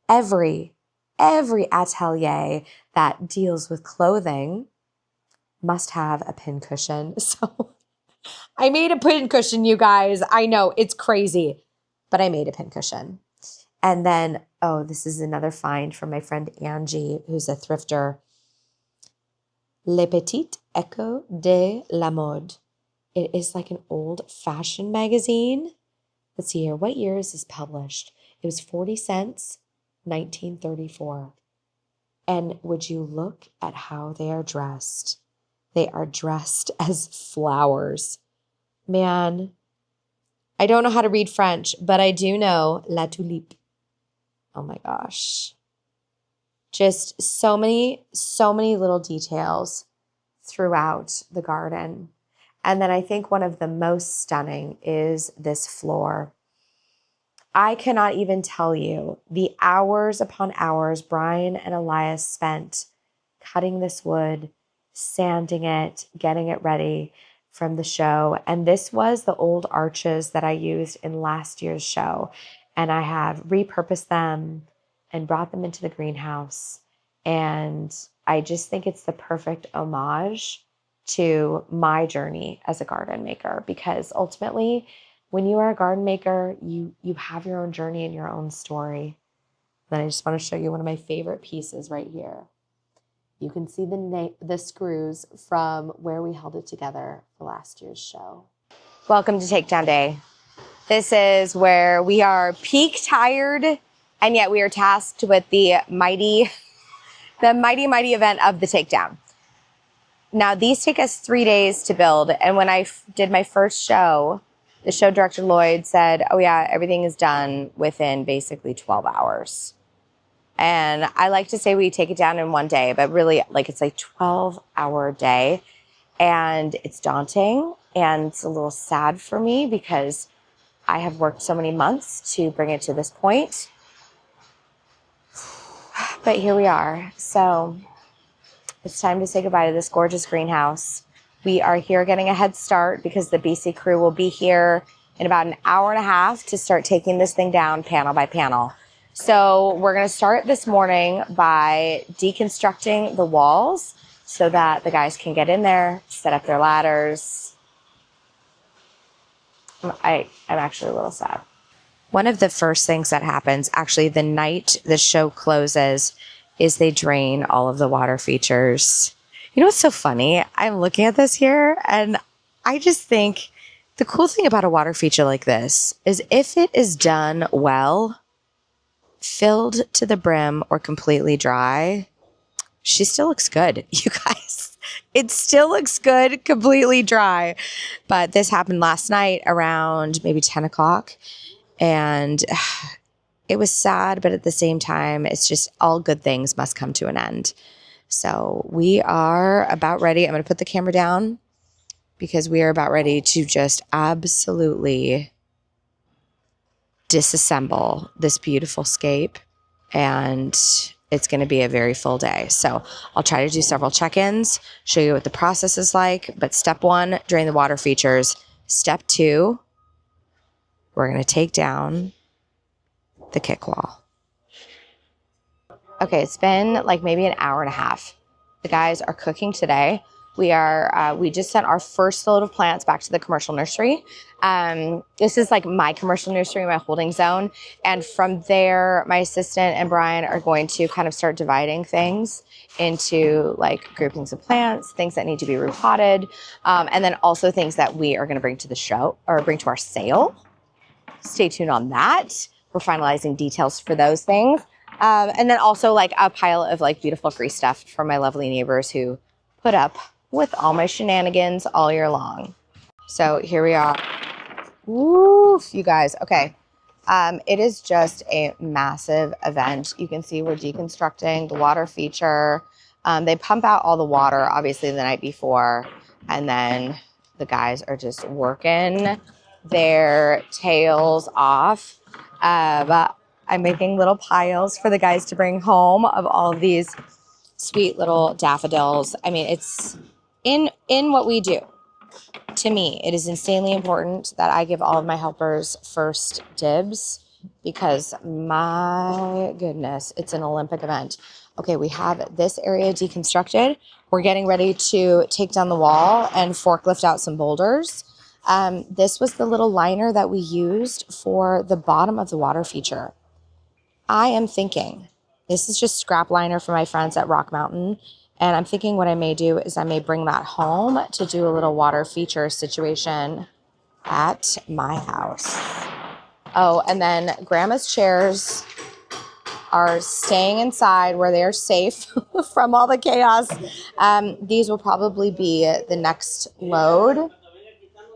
every atelier that deals with clothing must have a pin cushion. So I made a pin cushion, you guys. I know it's crazy, but I made a pin cushion. And then, oh, this is another find from my friend Angie, who's a thrifter. Les Petites Échos de la Mode. It is like an old fashion magazine. Let's see here. What year is this published? It was 40 cents, 1934. And would you look at how they are dressed? They are dressed as flowers. Man, I don't know how to read French, but I do know La Tulipe. Oh my gosh. Just so many little details throughout the garden. And then I think one of the most stunning is this floor. I cannot even tell you the hours upon hours Brian and Elias spent cutting this wood, sanding it, getting it ready from the show. And this was the old arches that I used in last year's show. And I have repurposed them and brought them into the greenhouse. And I just think it's the perfect homage to my journey as a garden maker, because ultimately, when you are a garden maker, you have your own journey and your own story. Then I just want to show you one of my favorite pieces right here. You can see the screws from where we held it together for last year's show. Welcome to Takedown Day. This is where we are peak tired, and yet we are tasked with the mighty event of the takedown. Now, these take us 3 days to build, and when I did my first show, the show director Lloyd said, oh yeah, everything is done within basically 12 hours. And I like to say we take it down in one day, but really, like, it's like 12-hour day, and it's daunting, and it's a little sad for me because I have worked so many months to bring it to this point. But here we are. So it's time to say goodbye to this gorgeous greenhouse. We are here getting a head start because the BC crew will be here in about an hour and a half to start taking this thing down panel by panel. So we're going to start this morning by deconstructing the walls so that the guys can get in there, set up their ladders. I'm actually a little sad. One of the first things that happens, actually the night the show closes, is they drain all of the water features. You know what's so funny? I'm looking at this here, and I just think the cool thing about a water feature like this is if it is done well, filled to the brim or completely dry, she still looks good, you guys. It still looks good, completely dry. But this happened last night around maybe 10 o'clock. And it was sad, but at the same time, it's just all good things must come to an end. So we are about ready. I'm going to put the camera down because we are about ready to just absolutely disassemble this beautiful scape, and it's going to be a very full day. So I'll try to do several check-ins, show you what the process is like. But step 1, drain the water features. Step 2, we're going to take down the kick wall. Okay, it's been like maybe an hour and a half. The guys are cooking today. We just sent our first load of plants back to the commercial nursery. This is like my commercial nursery, my holding zone. And from there, my assistant and Brian are going to kind of start dividing things into like groupings of plants, things that need to be repotted, and then also things that we are going to bring to the show or bring to our sale. Stay tuned on that. We're finalizing details for those things. And then also like a pile of like beautiful free stuff from my lovely neighbors who put up with all my shenanigans all year long. So here we are. Woof, you guys. Okay. It is just a massive event. You can see we're deconstructing the water feature. They pump out all the water, obviously, the night before. And then the guys are just working their tails off. I'm making little piles for the guys to bring home of all of these sweet little daffodils. I mean, it's in what we do. To me, it is insanely important that I give all of my helpers first dibs because my goodness, it's an Olympic event. Okay, we have this area deconstructed. We're getting ready to take down the wall and forklift out some boulders. This was the little liner that we used for the bottom of the water feature. I am thinking, this is just scrap liner for my friends at Rock Mountain. And I'm thinking what I may do is I may bring that home to do a little water feature situation at my house. Oh, and then Grandma's chairs are staying inside where they're safe from all the chaos. These will probably be the next load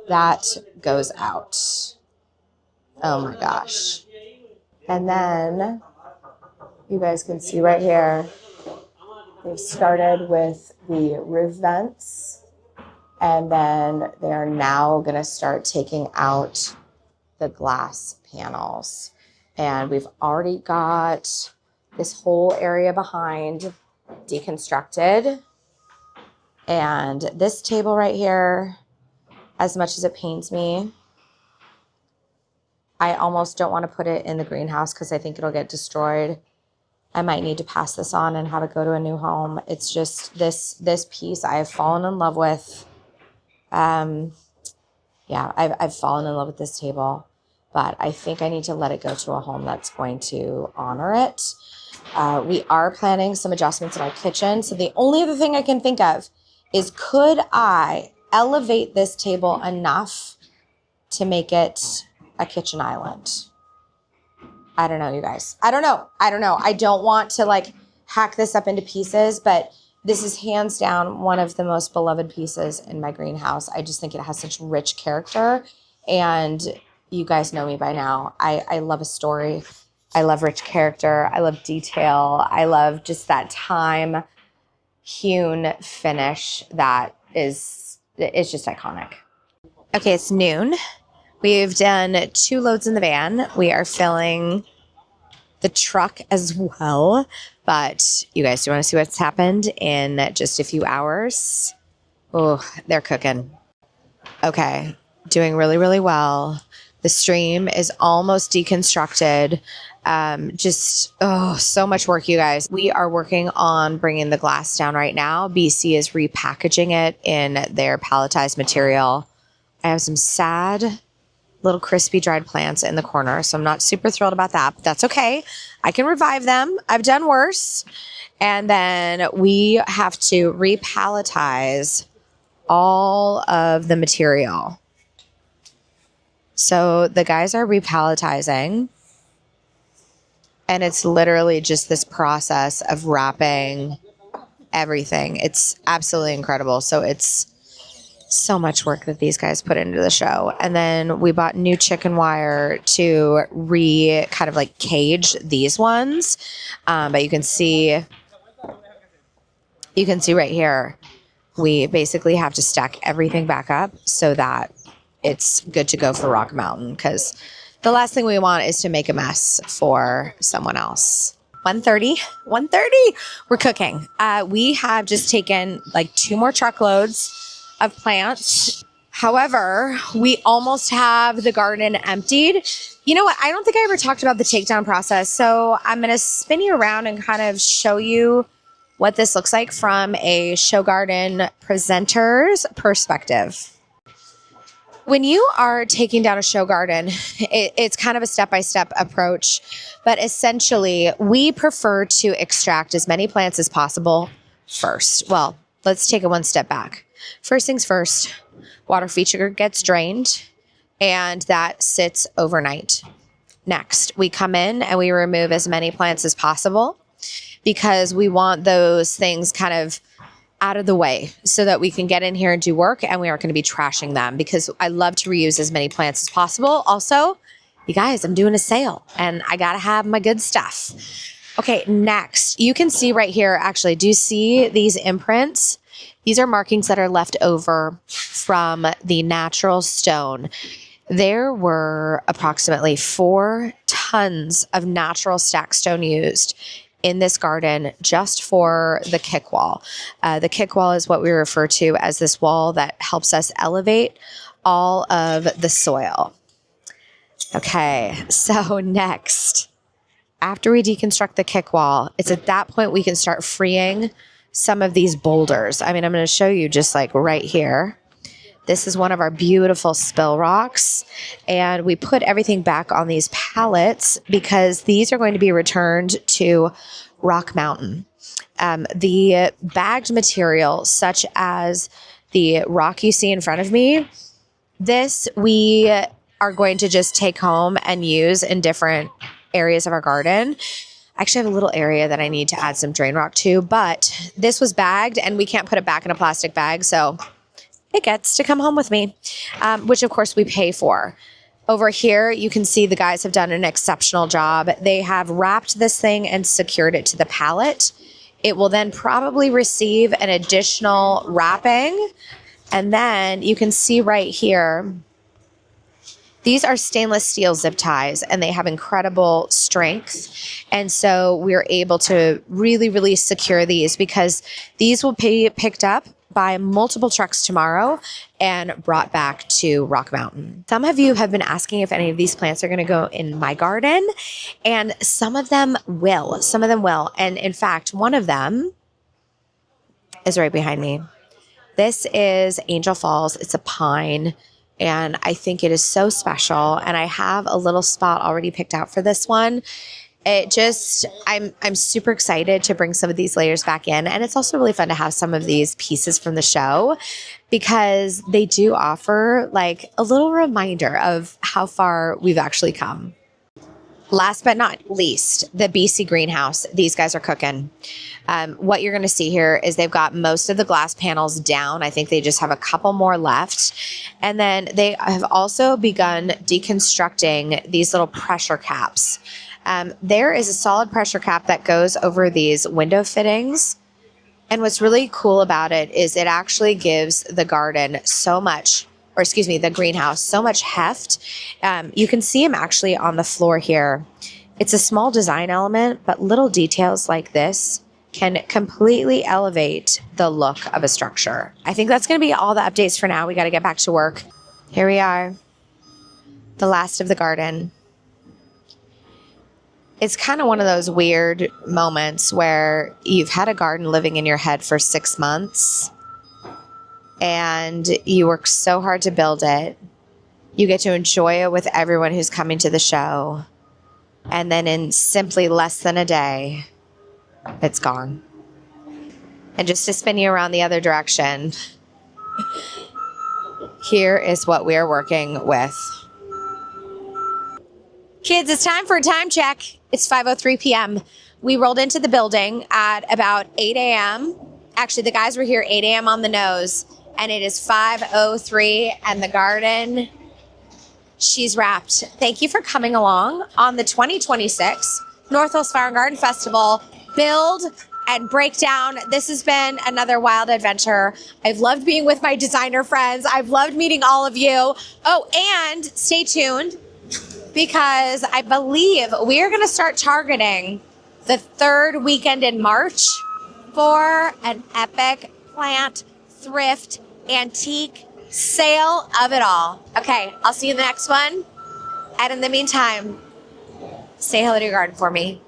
that goes out. Oh my gosh. And then you guys can see right here, they've started with the roof vents, and then they are now going to start taking out the glass panels. And we've already got this whole area behind deconstructed. And this table right here, as much as it pains me, I almost don't want to put it in the greenhouse because I think it'll get destroyed. I might need to pass this on and how to go to a new home. It's just this piece I have fallen in love with. I've fallen in love with this table, but I think I need to let it go to a home that's going to honor it. We are planning some adjustments in our kitchen. So the only other thing I can think of is, could I elevate this table enough to make it a kitchen island? I don't know, you guys. I don't know. I don't want to like hack this up into pieces, but this is hands down one of the most beloved pieces in my greenhouse. I just think it has such rich character, and you guys know me by now. I love a story. I love rich character. I love detail. I love just that time hewn finish that is just iconic. Okay, it's noon. We've done 2 loads in the van. We are filling the truck as well. But you guys, do you want to see what's happened in just a few hours? Oh, they're cooking. Okay, doing really, really well. The stream is almost deconstructed. So much work, you guys. We are working on bringing the glass down right now. BC is repackaging it in their palletized material. I have some sad little crispy dried plants in the corner, so I'm not super thrilled about that, but that's okay. I can revive them. I've done worse. And then we have to repalletize all of the material. So the guys are repalletizing, and it's literally just this process of wrapping everything. It's absolutely incredible. So it's so much work that these guys put into the show. And then we bought new chicken wire to kind of like cage these ones. But you can see right here, we basically have to stack everything back up so that it's good to go for Rock Mountain, because the last thing we want is to make a mess for someone else. 1:30, we're cooking. We have just taken like 2 more truckloads of plants. However, we almost have the garden emptied. You know what? I don't think I ever talked about the takedown process. So I'm going to spin you around and kind of show you what this looks like from a show garden presenter's perspective. When you are taking down a show garden, it's kind of a step-by-step approach, but essentially we prefer to extract as many plants as possible first. Well, let's take it one step back. First things first, water feature gets drained and that sits overnight. Next, we come in and we remove as many plants as possible because we want those things kind of out of the way so that we can get in here and do work, and we aren't going to be trashing them because I love to reuse as many plants as possible. Also, you guys, I'm doing a sale and I got to have my good stuff. Okay, next, you can see right here, actually, do you see these imprints? These are markings that are left over from the natural stone. There were approximately 4 tons of natural stack stone used in this garden just for the kick wall. The kick wall is what we refer to as this wall that helps us elevate all of the soil. Okay, so next, after we deconstruct the kick wall, it's at that point we can start freeing some of these boulders. I mean, I'm going to show you just like right here. This is one of our beautiful spill rocks, and we put everything back on these pallets because these are going to be returned to Rock Mountain. The bagged material, such as the rock you see in front of me, this we are going to just take home and use in different areas of our garden. I actually have a little area that I need to add some drain rock to, but this was bagged and we can't put it back in a plastic bag, so it gets to come home with me, which of course we pay for. Over here, you can see the guys have done an exceptional job. They have wrapped this thing and secured it to the pallet. It will then probably receive an additional wrapping. And then you can see right here, these are stainless steel zip ties and they have incredible strength. And so we're able to really, really secure these because these will be picked up by multiple trucks tomorrow and brought back to Rock Mountain. Some of you have been asking if any of these plants are going to go in my garden, and some of them will. Some of them will. And in fact, one of them is right behind me. This is Angel Falls. It's a pine, and I think it is so special. And I have a little spot already picked out for this one. It just, I'm super excited to bring some of these layers back in. And it's also really fun to have some of these pieces from the show because they do offer like a little reminder of how far we've actually come. Last but not least, the BC greenhouse. These guys are cooking. What you're going to see here is they've got most of the glass panels down. I think they just have a couple more left. And then they have also begun deconstructing these little pressure caps. There is a solid pressure cap that goes over these window fittings. And what's really cool about it is it actually gives the garden so much, or excuse me, the greenhouse, so much heft. You can see them actually on the floor here. It's a small design element, but little details like this can completely elevate the look of a structure. I think that's going to be all the updates for now. We got to get back to work. Here we are, the last of the garden. It's kind of one of those weird moments where you've had a garden living in your head for 6 months and you work so hard to build it. You get to enjoy it with everyone who's coming to the show. And then in simply less than a day, it's gone. And just to spin you around the other direction, here is what we're working with. Kids, it's time for a time check. It's 5:03 p.m. We rolled into the building at about 8 a.m. Actually, the guys were here 8 a.m. on the nose, and it is 5:03, and the garden, she's wrapped. Thank you for coming along on the 2026 North Hills Fire and Garden Festival Build and break down. This has been another wild adventure. I've loved being with my designer friends. I've loved meeting all of you. Oh, and stay tuned because I believe we are going to start targeting the third weekend in March for an epic plant, thrift, antique sale of it all. Okay, I'll see you in the next one. And in the meantime, say hello to your garden for me.